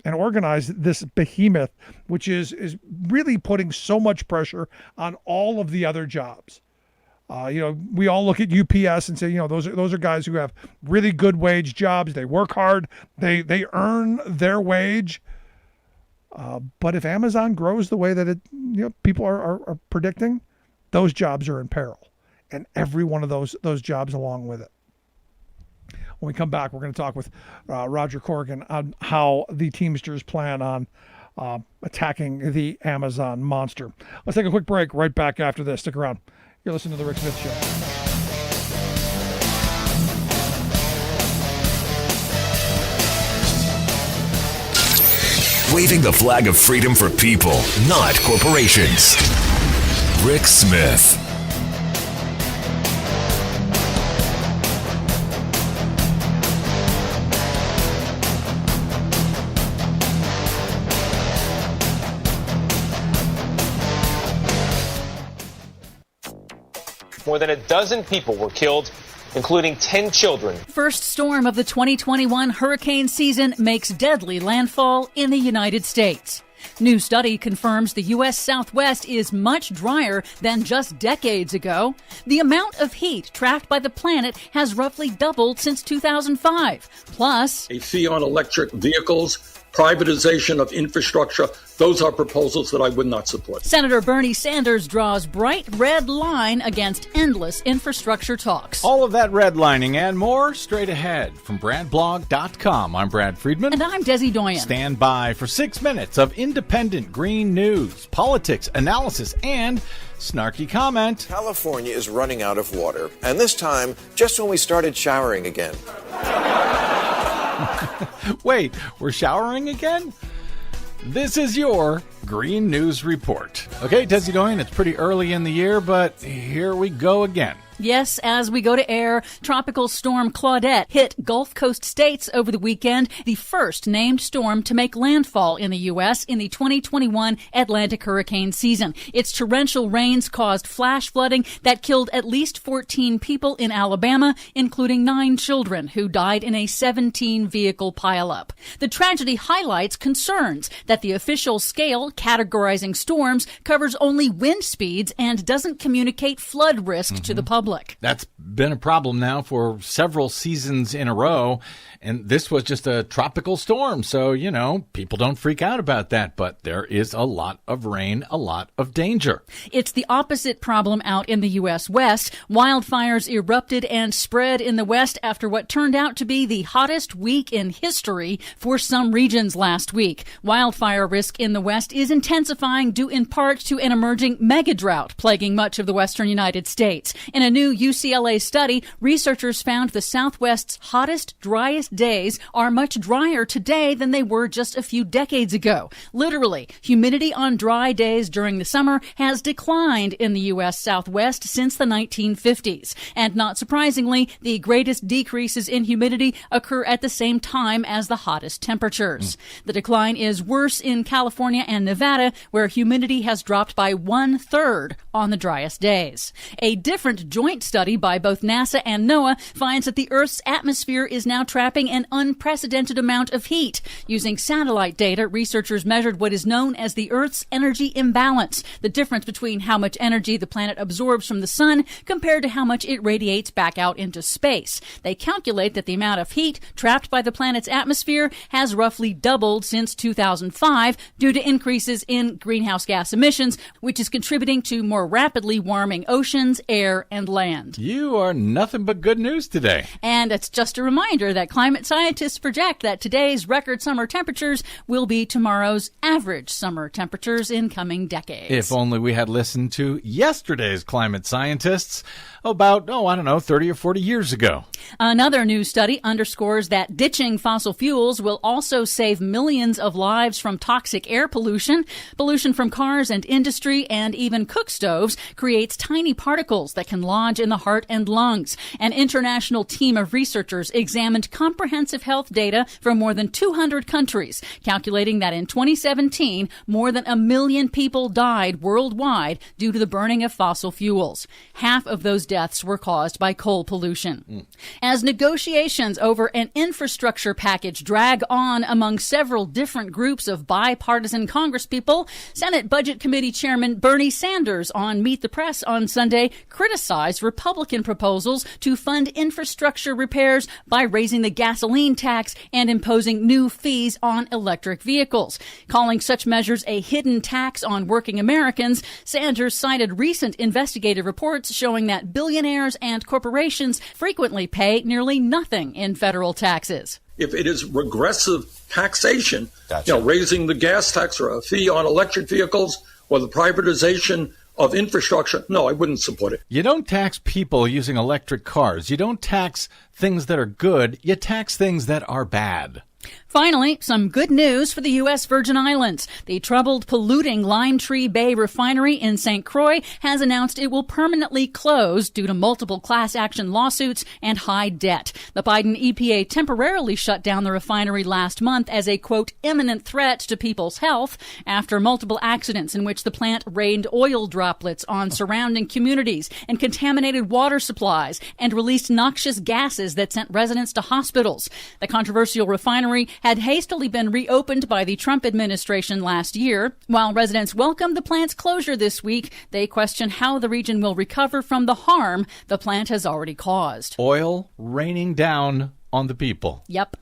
and organize this behemoth, which is really putting so much pressure on all of the other jobs. We all look at UPS and say, those are guys who have really good wage jobs. They work hard. They earn their wage. But if Amazon grows the way that people are predicting, those jobs are in peril, and every one of those jobs along with it. When we come back, we're going to talk with Roger Corrigan on how the Teamsters plan on attacking the Amazon monster. Let's take a quick break. Right back after this. Stick around. You're listening to The Rick Smith Show. Waving the flag of freedom for people, not corporations. Rick Smith. More than a dozen people were killed, including 10 children. First storm of the 2021 hurricane season makes deadly landfall in the United States. New study confirms the U.S. Southwest is much drier than just decades ago. The amount of heat trapped by the planet has roughly doubled since 2005. Plus, a fee on electric vehicles, privatization of infrastructure, those are proposals that I would not support. Senator Bernie Sanders draws bright red line against endless infrastructure talks. All of that redlining and more straight ahead from BradBlog.com. I'm Brad Friedman. And I'm Desi Doyen. Stand by for 6 minutes of independent green news, politics, analysis, and snarky comment. California is running out of water, and this time just when we started showering again. Wait, we're showering again? This is your Green News Report. Okay, Desi Doyen, it's pretty early in the year, but here we go again. Yes, as we go to air, Tropical Storm Claudette hit Gulf Coast states over the weekend, the first named storm to make landfall in the U.S. in the 2021 Atlantic hurricane season. Its torrential rains caused flash flooding that killed at least 14 people in Alabama, including 9 children who died in a 17-vehicle pileup. The tragedy highlights concerns that the official scale categorizing storms covers only wind speeds and doesn't communicate flood risk to the public. That's been a problem now for several seasons in a row. And this was just a tropical storm. So, people don't freak out about that. But there is a lot of rain, a lot of danger. It's the opposite problem out in the U.S. West. Wildfires erupted and spread in the West after what turned out to be the hottest week in history for some regions last week. Wildfire risk in the West is intensifying due in part to an emerging mega drought plaguing much of the western United States. In a new UCLA study, researchers found the Southwest's hottest, driest days are much drier today than they were just a few decades ago. Literally, humidity on dry days during the summer has declined in the U.S. Southwest since the 1950s. And not surprisingly, the greatest decreases in humidity occur at the same time as the hottest temperatures. The decline is worse in California and Nevada, where humidity has dropped by 1/3 on the driest days. A different joint study by both NASA and NOAA finds that the Earth's atmosphere is now trapping an unprecedented amount of heat. Using satellite data, researchers measured what is known as the Earth's energy imbalance, the difference between how much energy the planet absorbs from the sun compared to how much it radiates back out into space. They calculate that the amount of heat trapped by the planet's atmosphere has roughly doubled since 2005 due to increases in greenhouse gas emissions, which is contributing to more rapidly warming oceans, air, and land. You are nothing but good news today. And it's just a reminder that climate scientists project that today's record summer temperatures will be tomorrow's average summer temperatures in coming decades. If only we had listened to yesterday's climate scientists about, 30 or 40 years ago. Another new study underscores that ditching fossil fuels will also save millions of lives from toxic air pollution. Pollution from cars and industry and even cook stoves creates tiny particles that can lodge lodge in the heart and lungs. An international team of researchers examined comprehensive health data from more than 200 countries, calculating that in 2017, more than 1 million people died worldwide due to the burning of fossil fuels. Half of those deaths were caused by coal pollution. As negotiations over an infrastructure package drag on among several different groups of bipartisan congresspeople, Senate Budget Committee Chairman Bernie Sanders on Meet the Press on Sunday criticized Republican proposals to fund infrastructure repairs by raising the gasoline tax and imposing new fees on electric vehicles. Calling such measures a hidden tax on working Americans, Sanders cited recent investigative reports showing that billionaires and corporations frequently pay nearly nothing in federal taxes. If it is regressive taxation, Gotcha. Raising the gas tax or a fee on electric vehicles or the privatization of infrastructure, no, I wouldn't support it. You don't tax people using electric cars. You don't tax things that are good. You tax things that are bad. Finally, some good news for the U.S. Virgin Islands. The troubled, polluting Lime Tree Bay refinery in St. Croix has announced it will permanently close due to multiple class action lawsuits and high debt. The Biden EPA temporarily shut down the refinery last month as a, quote, imminent threat to people's health after multiple accidents in which the plant rained oil droplets on surrounding communities and contaminated water supplies and released noxious gases that sent residents to hospitals. The controversial refinery had hastily been reopened by the Trump administration last year. While residents welcomed the plant's closure this week, they question how the region will recover from the harm the plant has already caused. Oil raining down on the people. Yep.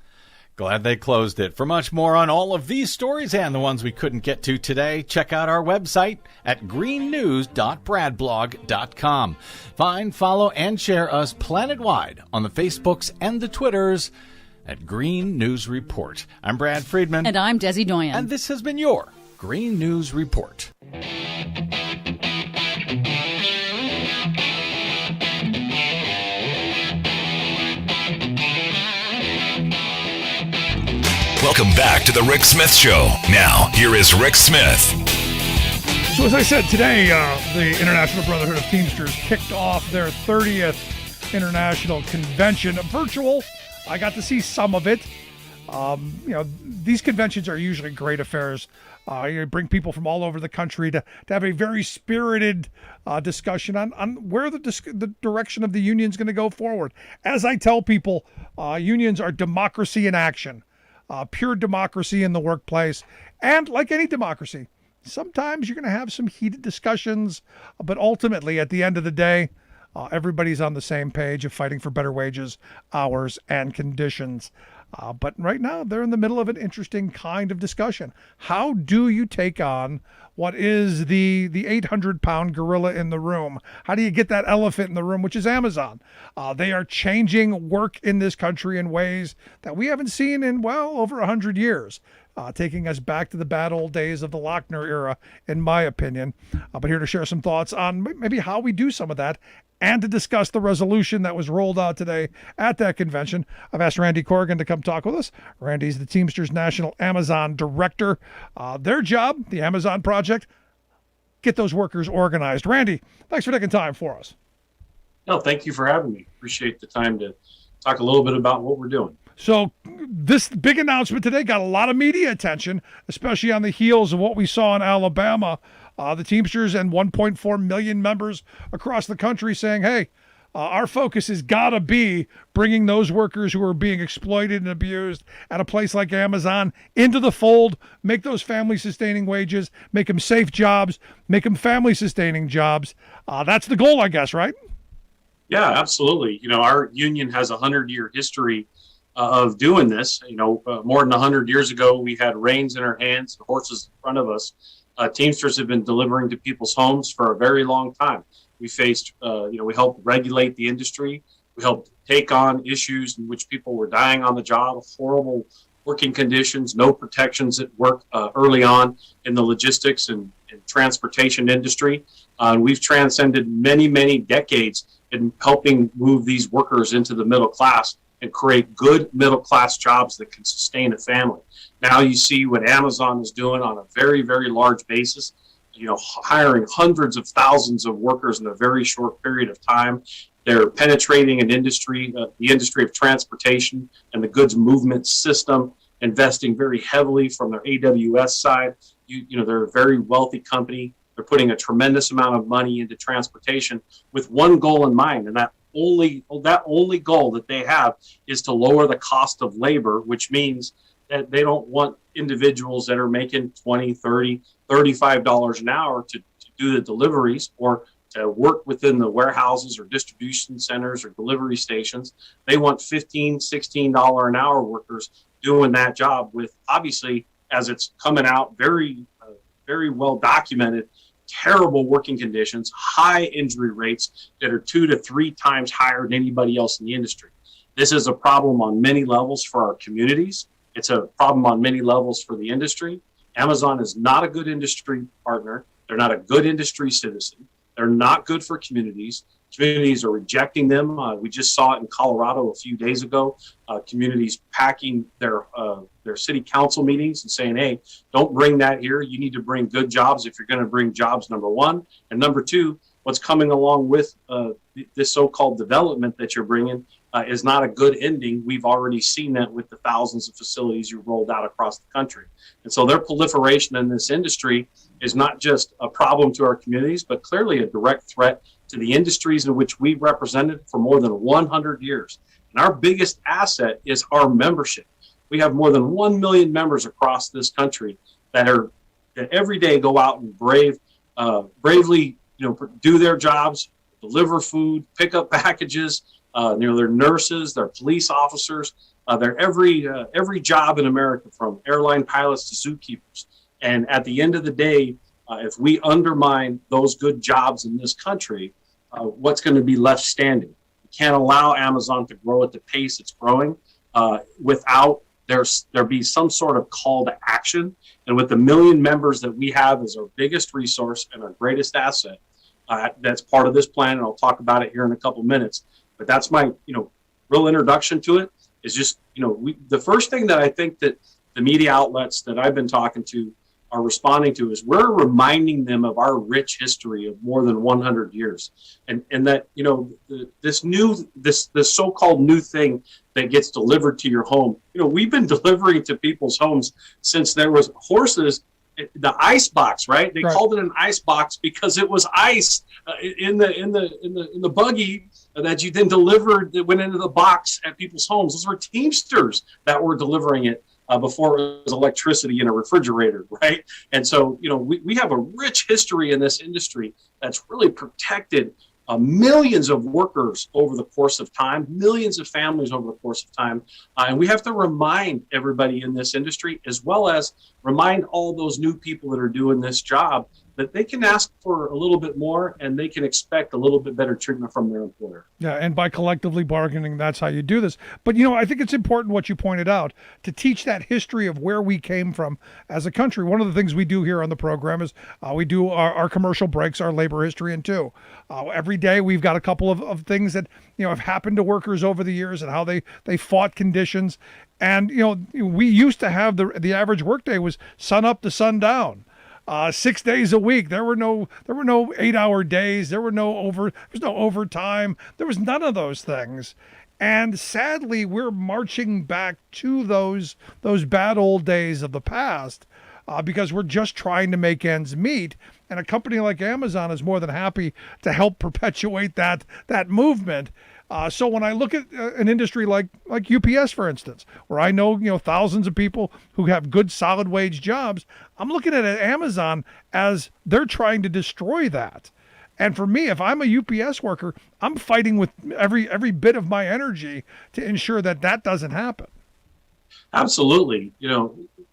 Glad they closed it. For much more on all of these stories and the ones we couldn't get to today, check out our website at greennews.bradblog.com. Find, follow, and share us planet-wide on the Facebooks and the Twitters at Green News Report. I'm Brad Friedman. And I'm Desi Doyen. And this has been your Green News Report. Welcome back to the Rick Smith Show. Now, here is Rick Smith. So as I said, today, the International Brotherhood of Teamsters kicked off their 30th International Convention, virtual. I got to see some of it. These conventions are usually great affairs. You bring people from all over the country to have a very spirited discussion on where the direction of the union is going to go forward. As I tell people, unions are democracy in action, pure democracy in the workplace. And like any democracy, sometimes you're going to have some heated discussions, but ultimately, at the end of the day, everybody's on the same page of fighting for better wages, hours, and conditions. But right now, they're in the middle of an interesting kind of discussion. How do you take on what is the 800-pound gorilla in the room? How do you get that elephant in the room, which is Amazon? They are changing work in this country in ways that we haven't seen in, over 100 years. Taking us back to the bad old days of the Lochner era, in my opinion. But here to share some thoughts on maybe how we do some of that and to discuss the resolution that was rolled out today at that convention, I've asked Randy Corrigan to come talk with us. Randy's the Teamsters National Amazon Director. Their job, the Amazon Project, get those workers organized. Randy, thanks for taking time for us. No, thank you for having me. Appreciate the time to talk a little bit about what we're doing. So this big announcement today got a lot of media attention, especially on the heels of what we saw in Alabama. The Teamsters and 1.4 million members across the country saying, hey, our focus has got to be bringing those workers who are being exploited and abused at a place like Amazon into the fold, make those family-sustaining wages, make them safe jobs, make them family-sustaining jobs. That's the goal, I guess, right? Yeah, absolutely. Our union has a 100-year history of doing this. More than 100 years ago, we had reins in our hands, and horses in front of us. Teamsters have been delivering to people's homes for a very long time. We faced, we helped regulate the industry. We helped take on issues in which people were dying on the job, horrible working conditions, no protections at work early on in the logistics and transportation industry. We've transcended many, many decades in helping move these workers into the middle class and create good middle class jobs that can sustain a family. Now you see what Amazon is doing on a very, very large basis. hiring hundreds of thousands of workers in a very short period of time. They're penetrating an industry, the industry of transportation and the goods movement system, investing very heavily from their AWS side. They're a very wealthy company. They're putting a tremendous amount of money into transportation with one goal in mind, and that only goal that they have is to lower the cost of labor, which means that they don't want individuals that are making $20, $30, $35 an hour to do the deliveries or to work within the warehouses or distribution centers or delivery stations. They want $15, $16 an hour workers doing that job with, obviously, as it's coming out, very well documented, terrible working conditions, high injury rates that are 2 to 3 times higher than anybody else in the industry. This is a problem on many levels for our communities. It's a problem on many levels for the industry. Amazon is not a good industry partner. They're not a good industry citizen. They're not good for communities. Communities are rejecting them. We just saw it in Colorado a few days ago. Communities packing their city council meetings and saying, hey, don't bring that here. You need to bring good jobs if you're going to bring jobs, number one. And number two, what's coming along with this so-called development that you're bringing is not a good ending. We've already seen that with the thousands of facilities you rolled out across the country. And so their proliferation in this industry is not just a problem to our communities, but clearly a direct threat to the industries in which we've represented for more than 100 years. And our biggest asset is our membership. We have more than 1 million members across this country that every day go out and bravely, do their jobs, deliver food, pick up packages. They're nurses, they're police officers, they're every job in America, from airline pilots to zookeepers. And at the end of the day, if we undermine those good jobs in this country, what's going to be left standing? We can't allow Amazon to grow at the pace it's growing without there be some sort of call to action. And with the 1 million members that we have as our biggest resource and our greatest asset, that's part of this plan, and I'll talk about it here in a couple minutes. But that's my, real introduction to it is just, the first thing that I think that the media outlets that I've been talking to are responding to is we're reminding them of our rich history of more than 100 years. And that, this so-called new thing that gets delivered to your home, we've been delivering to people's homes since there was horses, the ice box, right? They called it an ice box because it was ice in the buggy that you then delivered that went into the box at people's homes. Those were Teamsters that were delivering it before it was electricity in a refrigerator, right? And so, we have a rich history in this industry that's really protected millions of workers over the course of time, millions of families over the course of time. And we have to remind everybody in this industry, as well as remind all those new people that are doing this job, that they can ask for a little bit more and they can expect a little bit better treatment from their employer. Yeah, and by collectively bargaining, that's how you do this. But, I think it's important what you pointed out, to teach that history of where we came from as a country. One of the things we do here on the program is we do our commercial breaks, our labor history in two. Every day we've got a couple of things that, have happened to workers over the years and how they fought conditions. And, we used to have the average workday was sun up to sun down. 6 days a week. There were no 8-hour days. There was no overtime. There was none of those things. And sadly, we're marching back to those bad old days of the past because we're just trying to make ends meet. And a company like Amazon is more than happy to help perpetuate that movement. So when I look at an industry like UPS, for instance, where I know thousands of people who have good solid wage jobs, I'm looking at Amazon as they're trying to destroy that. And for me, if I'm a UPS worker, I'm fighting with every bit of my energy to ensure that doesn't happen. Absolutely.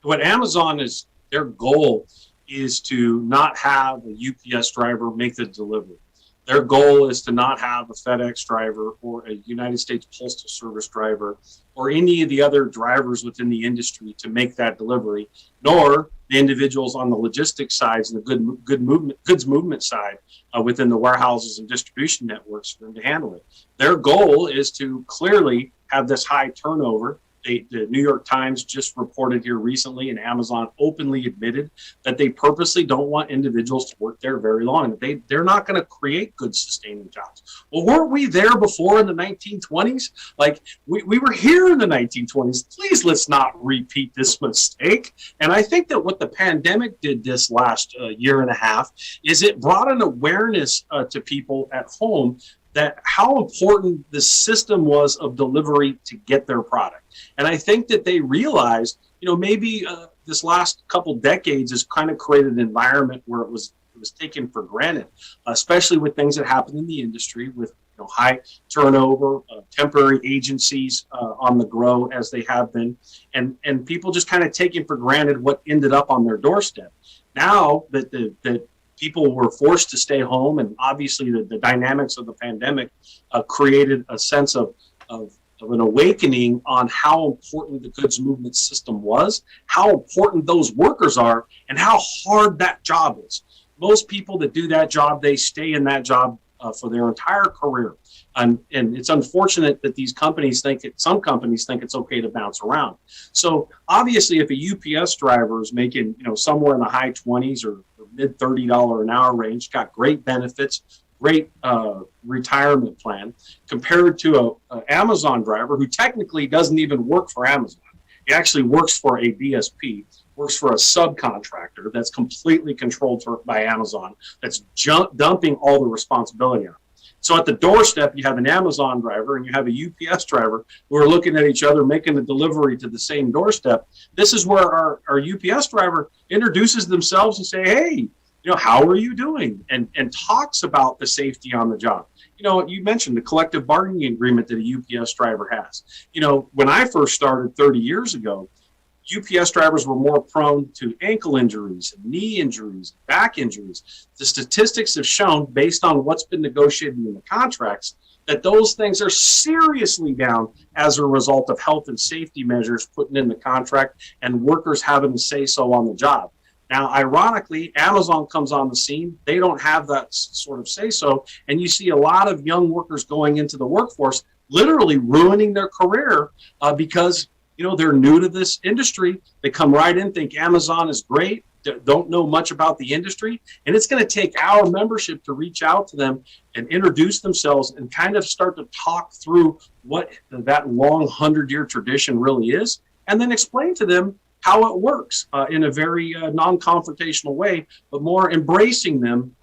What Amazon is, their goal is to not have a UPS driver make the delivery. Their goal is to not have a FedEx driver or a United States Postal Service driver or any of the other drivers within the industry to make that delivery, nor the individuals on the logistics sides and the goods movement side within the warehouses and distribution networks for them to handle it. Their goal is to clearly have this high turnover The New York Times just reported here recently, and Amazon openly admitted that they purposely don't want individuals to work there very long. They're not going to create good sustaining jobs. Well, weren't we there before in the 1920s? Like we were here in the 1920s. Please, let's not repeat this mistake. And I think that what the pandemic did this last year and a half is it brought an awareness to people at home that how important the system was of delivery to get their product. And I think that they realized, maybe this last couple decades has kind of created an environment where it was taken for granted, especially with things that happen in the industry with high turnover, temporary agencies on the grow as they have been, and people just kind of taking for granted what ended up on their doorstep. Now that that people were forced to stay home, and obviously the dynamics of the pandemic created a sense of an awakening on how important the goods movement system was, how important those workers are, and how hard that job is. Most people that do that job, they stay in that job for their entire career. And it's unfortunate that some companies think it's okay to bounce around. So obviously, if a UPS driver is making, somewhere in the high 20s or mid $30 an hour range, got great benefits, great retirement plan, compared to a Amazon driver who technically doesn't even work for Amazon. He actually works for a DSP, works for a subcontractor that's completely controlled by Amazon, that's dumping all the responsibility on it. So at the doorstep, you have an Amazon driver and you have a UPS driver who are looking at each other, making the delivery to the same doorstep. This is where our UPS driver introduces themselves and say, hey, how are you doing? And talks about the safety on the job. You mentioned the collective bargaining agreement that a UPS driver has. When I first started 30 years ago, UPS drivers were more prone to ankle injuries, knee injuries, back injuries. The statistics have shown, based on what's been negotiated in the contracts, that those things are seriously down as a result of health and safety measures put in the contract and workers having to say so on the job. Now, ironically, Amazon comes on the scene. They don't have that sort of say so. And you see a lot of young workers going into the workforce, literally ruining their career because they're new to this industry. They come right in, think Amazon is great, don't know much about the industry. And it's going to take our membership to reach out to them and introduce themselves and kind of start to talk through what that long 100-year tradition really is, and then explain to them how it works in a very non-confrontational way, but more embracing them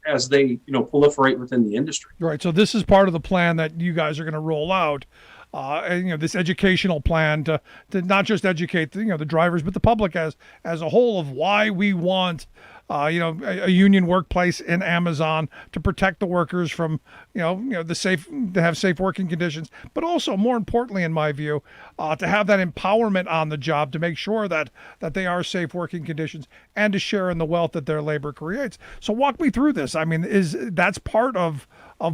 as they proliferate within the industry. Right. So this is part of the plan that you guys are going to roll out. This educational plan to not just educate the drivers, but the public as a whole of why we want a union workplace in Amazon to protect the workers from to have safe working conditions, but also more importantly, in my view, to have that empowerment on the job to make sure that they are safe working conditions and to share in the wealth that their labor creates. So walk me through this. I mean, that's part of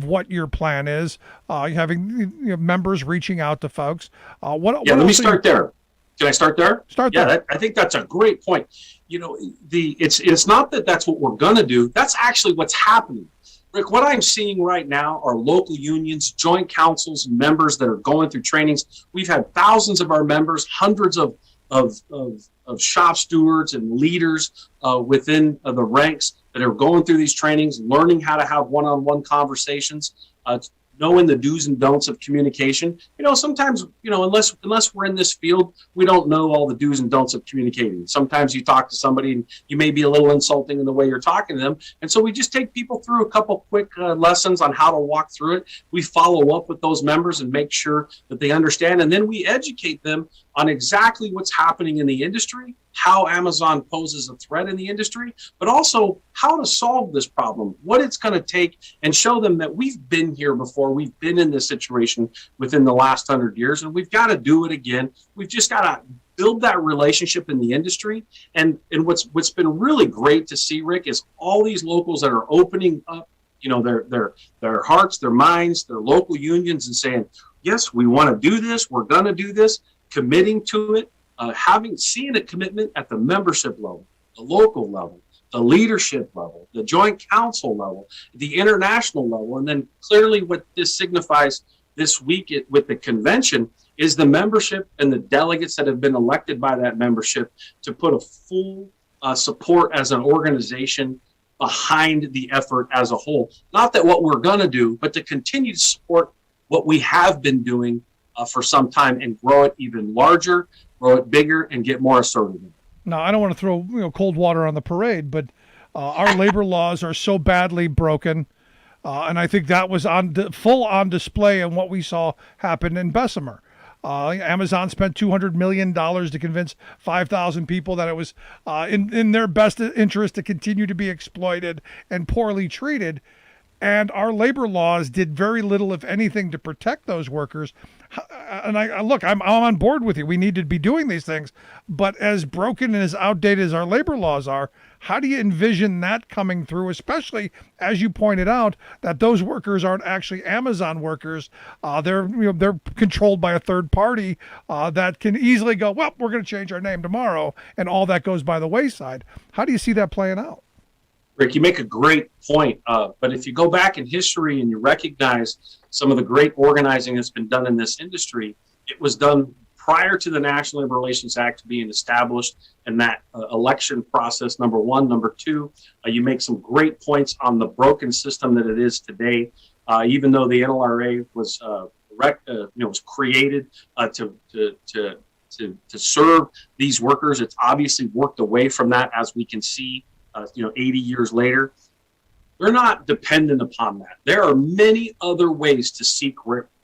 what your plan is, having members reaching out to folks. Let me start there. Can I start there? Start there. Yeah, I think that's a great point. It's not that that's what we're going to do. That's actually what's happening. Rick, what I'm seeing right now are local unions, joint councils, and members that are going through trainings. We've had thousands of our members, hundreds of shop stewards and leaders within the ranks that are going through these trainings, learning how to have one-on-one conversations, knowing the do's and don'ts of communication. Sometimes, unless we're in this field, we don't know all the do's and don'ts of communicating. Sometimes you talk to somebody and you may be a little insulting in the way you're talking to them. And so we just take people through a couple quick lessons on how to walk through it. We follow up with those members and make sure that they understand. And then we educate them on exactly what's happening in the industry, how Amazon poses a threat in the industry, but also how to solve this problem, what it's going to take, and show them that we've been here before. We've been in this situation within the last 100 years, and we've got to do it again. We've just got to build that relationship in the industry. And what's been really great to see, Rick, is all these locals that are opening up, their hearts, their minds, their local unions, and saying, yes, we want to do this. We're going to do this, committing to it. Seeing a commitment at the membership level, the local level, the leadership level, the joint council level, the international level, and then clearly what this signifies this week with the convention is the membership and the delegates that have been elected by that membership to put a full support as an organization behind the effort as a whole. Not that what we're going to do, but to continue to support what we have been doing for some time and grow it even larger, grow it bigger, and get more assertive. Now, I don't want to throw cold water on the parade, but our labor laws are so badly broken, and I think that was full on display in what we saw happen in Bessemer. Amazon spent $200 million to convince 5,000 people that it was in their best interest to continue to be exploited and poorly treated. And our labor laws did very little, if anything, to protect those workers. And I'm on board with you. We need to be doing these things. But as broken and as outdated as our labor laws are, how do you envision that coming through, especially, as you pointed out, that those workers aren't actually Amazon workers. They're controlled by a third party that can easily go, well, we're going to change our name tomorrow, and all that goes by the wayside. How do you see that playing out? Rick, you make a great point. But if you go back in history and you recognize some of the great organizing that's been done in this industry, it was done prior to the National Labor Relations Act being established and that election process, number one. Number two, you make some great points on the broken system that it is today. Even though the NLRA was was created to serve these workers, it's obviously worked away from that, as we can see 80 years later. They're not dependent upon that. There are many other ways to seek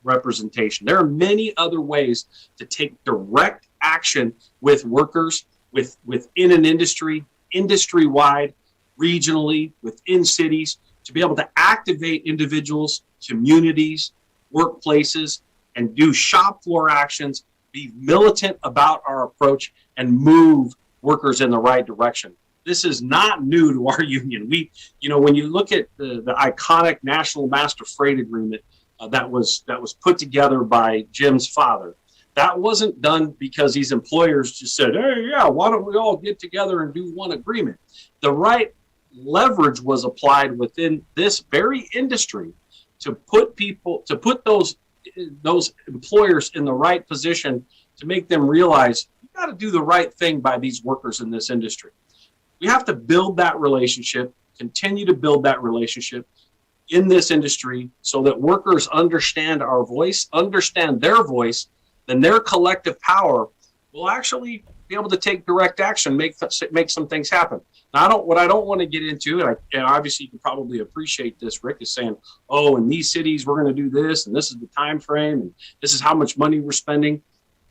representation. There are many other ways to take direct action with workers within an industry, industry-wide, regionally, within cities, to be able to activate individuals, communities, workplaces, and do shop floor actions, be militant about our approach, and move workers in the right direction. This is not new to our union. When you look at the iconic National Master Freight Agreement that was put together by Jim's father, that wasn't done because these employers just said, hey, yeah, why don't we all get together and do one agreement? The right leverage was applied within this very industry to put those employers in the right position to make them realize you got to do the right thing by these workers in this industry. We have to build that relationship, continue to build that relationship in this industry so that workers understand our voice, understand their voice, then their collective power will actually be able to take direct action, make some things happen. Now, what I don't want to get into, and obviously you can probably appreciate this, Rick, is saying, oh, in these cities we're going to do this, and this is the time frame, and this is how much money we're spending.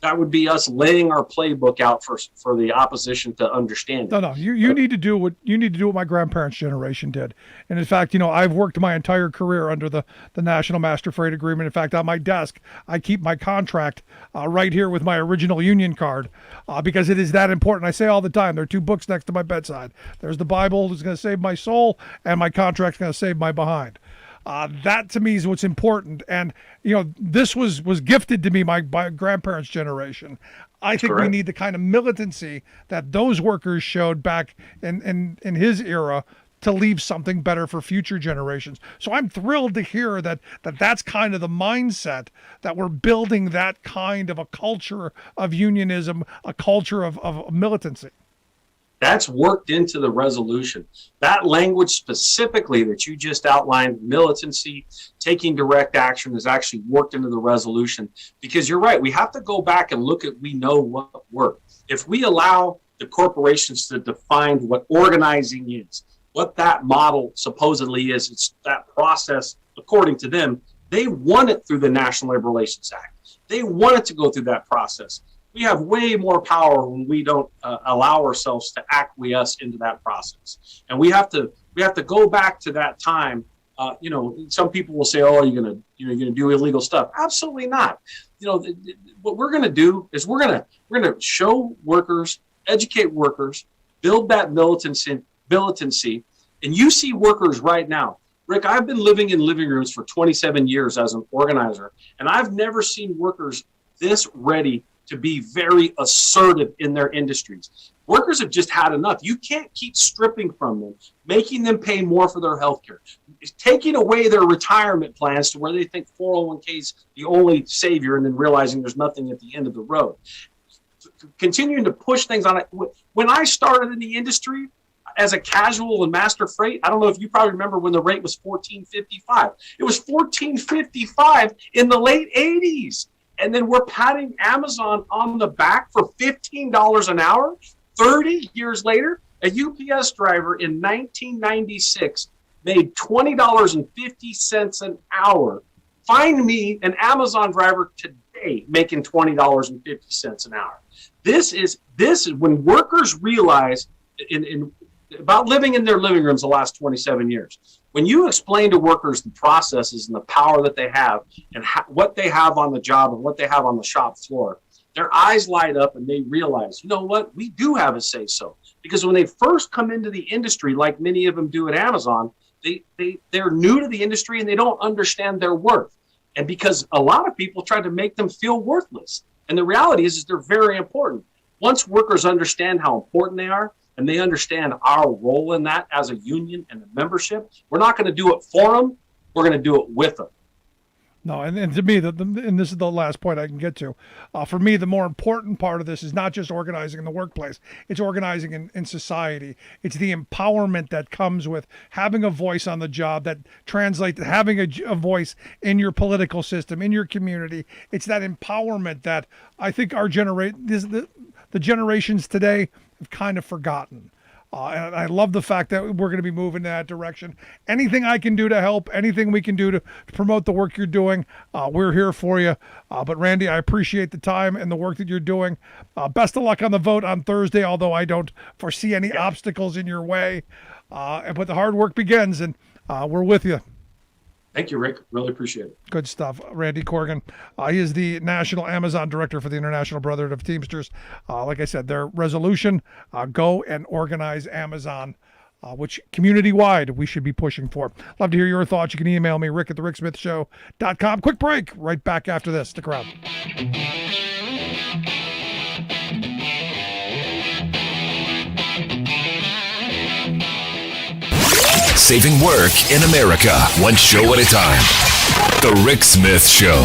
That would be us laying our playbook out for the opposition to understand. No. You need to do what my grandparents' generation did. And in fact, I've worked my entire career under the National Master Freight Agreement. In fact, on my desk, I keep my contract right here with my original union card because it is that important. I say all the time, there are two books next to my bedside. There's the Bible that's going to save my soul, and my contract's going to save my behind. That to me is what's important. And, this was gifted to me by grandparents' generation. I think we need the kind of militancy that those workers showed back in his era to leave something better for future generations. So I'm thrilled to hear that's kind of the mindset, that we're building that kind of a culture of unionism, a culture of militancy. That's worked into the resolution. That language specifically that you just outlined, militancy, taking direct action, is actually worked into the resolution. Because you're right, we have to go back and look at what worked. If we allow the corporations to define what organizing is, what that model supposedly is, it's that process, according to them, they want it through the National Labor Relations Act. They want it to go through that process. We have way more power when we don't allow ourselves to acquiesce into that process. And we have to go back to that time. Some people will say, "Oh, you're gonna do illegal stuff." Absolutely not. What we're gonna do is we're gonna show workers, educate workers, build that militancy. And you see workers right now. Rick, I've been living in living rooms for 27 years as an organizer, and I've never seen workers this ready to be very assertive in their industries. Workers have just had enough. You can't keep stripping from them, making them pay more for their health care, taking away their retirement plans to where they think 401k is the only savior, and then realizing there's nothing at the end of the road. Continuing to push things on it. When I started in the industry as a casual and master freight, I don't know if you probably remember when the rate was $14.55. It was $14.55 in the late 80s. And then we're patting Amazon on the back for $15 an hour. 30 years later, a UPS driver in 1996 made $20.50 an hour. Find me an Amazon driver today making $20.50 an hour. This is when workers realize about living in their living rooms the last 27 years. When you explain to workers the processes and the power that they have and what they have on the job and what they have on the shop floor, their eyes light up and they realize, you know what, we do have a say-so. Because when they first come into the industry, like many of them do at Amazon, they're new to the industry and they don't understand their worth. And because a lot of people try to make them feel worthless. And the reality is they're very important. Once workers understand how important they are, and they understand our role in that as a union and a membership, we're not going to do it for them. We're going to do it with them. No, and to me, and this is the last point I can get to. For me, the more important part of this is not just organizing in the workplace. It's organizing in society. It's the empowerment that comes with having a voice on the job that translates to having a voice in your political system, in your community. It's that empowerment that I think our the generations today have kind of forgotten. And I love the fact that we're going to be moving in that direction. Anything I can do to help, anything we can do to promote the work you're doing, we're here for you. But Randy, I appreciate the time and the work that you're doing. Best of luck on the vote on Thursday, although I don't foresee any obstacles in your way. But the hard work begins, and we're with you. Thank you, Rick. Really appreciate it. Good stuff. Randy Corrigan. He is the National Amazon Director for the International Brotherhood of Teamsters. Like I said, their resolution, go and organize Amazon, which community-wide we should be pushing for. Love to hear your thoughts. You can email me, rick@thericksmithshow.com. Quick break. Right back after this. Stick around. Saving work in America, one show at a time. The Rick Smith Show.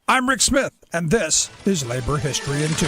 I'm Rick Smith, and this is Labor History in 2.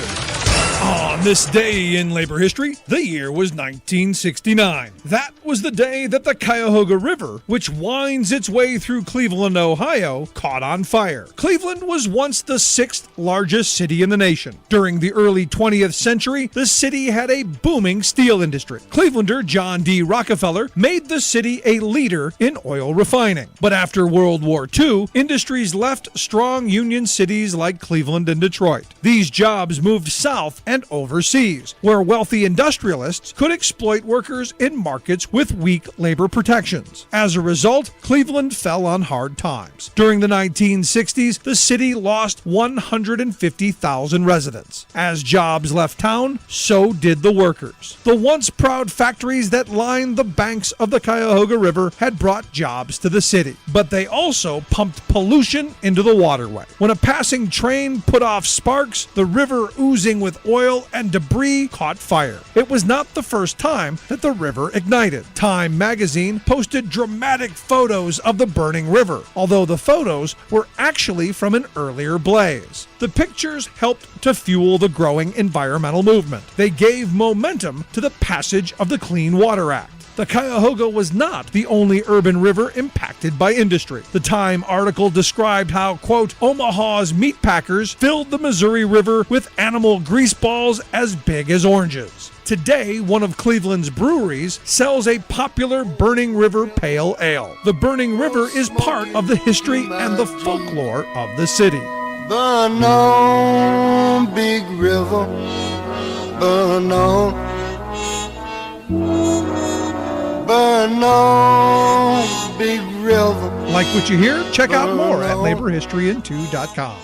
On this day in labor history, the year was 1969. That was the day that the Cuyahoga River, which winds its way through Cleveland, Ohio, caught on fire. Cleveland was once the 6th largest city in the nation. During the early 20th century, the city had a booming steel industry. Clevelander John D. Rockefeller made the city a leader in oil refining. But after World War II, industries left strong union cities like Cleveland and Detroit. These jobs moved south and overseas, where wealthy industrialists could exploit workers in markets with weak labor protections. As a result, Cleveland fell on hard times. During the 1960s, the city lost 150,000 residents. As jobs left town, so did the workers. The once proud factories that lined the banks of the Cuyahoga River had brought jobs to the city, but they also pumped pollution into the waterway. When a passing train put off sparks, the river oozing with oil and debris caught fire. It was not the first time that the river ignited. Time magazine posted dramatic photos of the burning river, although the photos were actually from an earlier blaze. The pictures helped to fuel the growing environmental movement. They gave momentum to the passage of the Clean Water Act. The Cuyahoga was not the only urban river impacted by industry. The Time article described how, quote, Omaha's meat packers filled the Missouri River with animal grease balls as big as oranges. Today, one of Cleveland's breweries sells a popular Burning River Pale Ale. The Burning River is part of the history and the folklore of the city. Burn on, big river, burn on. Burn on, big river. Like what you hear? Check out more at laborhistoryin2.com.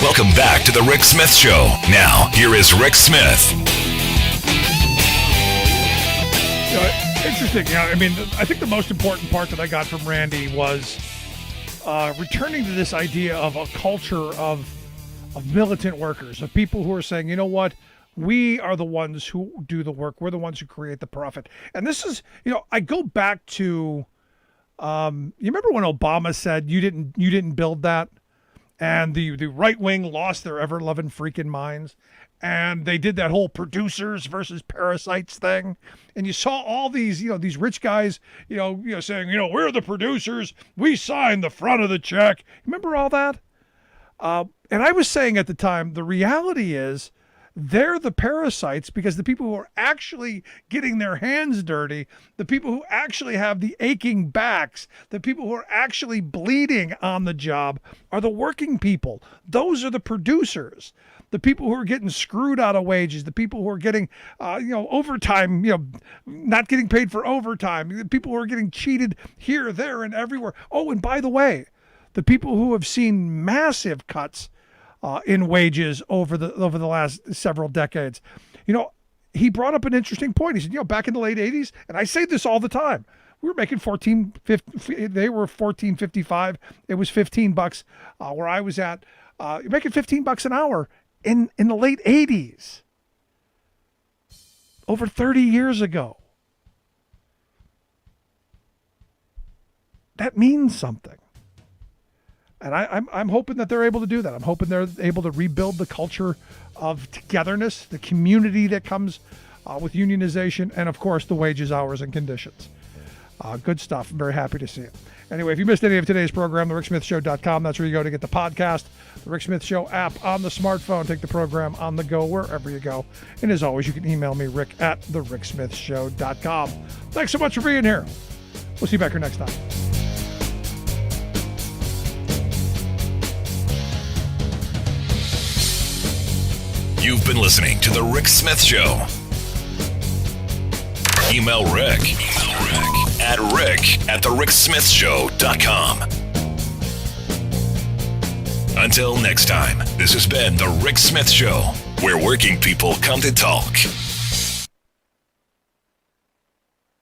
Welcome back to the Rick Smith Show. Now, here is Rick Smith. Interesting. I mean, I think the most important part that I got from Randy was returning to this idea of a culture of militant workers, of people who are saying, you know what, we are the ones who do the work. We're the ones who create the profit. And this is, I go back to, you remember when Obama said you didn't build that, and the right wing lost their ever loving freaking minds, and they did that whole producers versus parasites thing, and you saw all these these rich guys saying we're the producers, we signed the front of the check. Remember all that? And I was saying at the time, the reality is they're the parasites, because the people who are actually getting their hands dirty, the people who actually have the aching backs, the people who are actually bleeding on the job are the working people. Those are the producers. The people who are getting screwed out of wages, the people who are getting, overtime, not getting paid for overtime, the people who are getting cheated here, there, and everywhere. Oh, and by the way, the people who have seen massive cuts in wages over the last several decades. He brought up an interesting point. He said, back in the late 80s, and I say this all the time, we were making $14.50. They were $14.55. It was $15 where I was at. You're making $15 an hour in the late 80s, over 30 years ago. That means something. And I'm hoping that they're able to do that. I'm hoping they're able to rebuild the culture of togetherness, the community that comes with unionization, and, of course, the wages, hours, and conditions. Good stuff. I'm very happy to see it. Anyway, if you missed any of today's program, thericksmithshow.com. That's where you go to get the podcast. The Rick Smith Show app on the smartphone. Take the program on the go wherever you go. And as always, you can email me, rick@thericksmithshow.com. Thanks so much for being here. We'll see you back here next time. You've been listening to The Rick Smith Show. Email Rick at rick@thericksmithshow.com. Until next time, this has been The Rick Smith Show, where working people come to talk.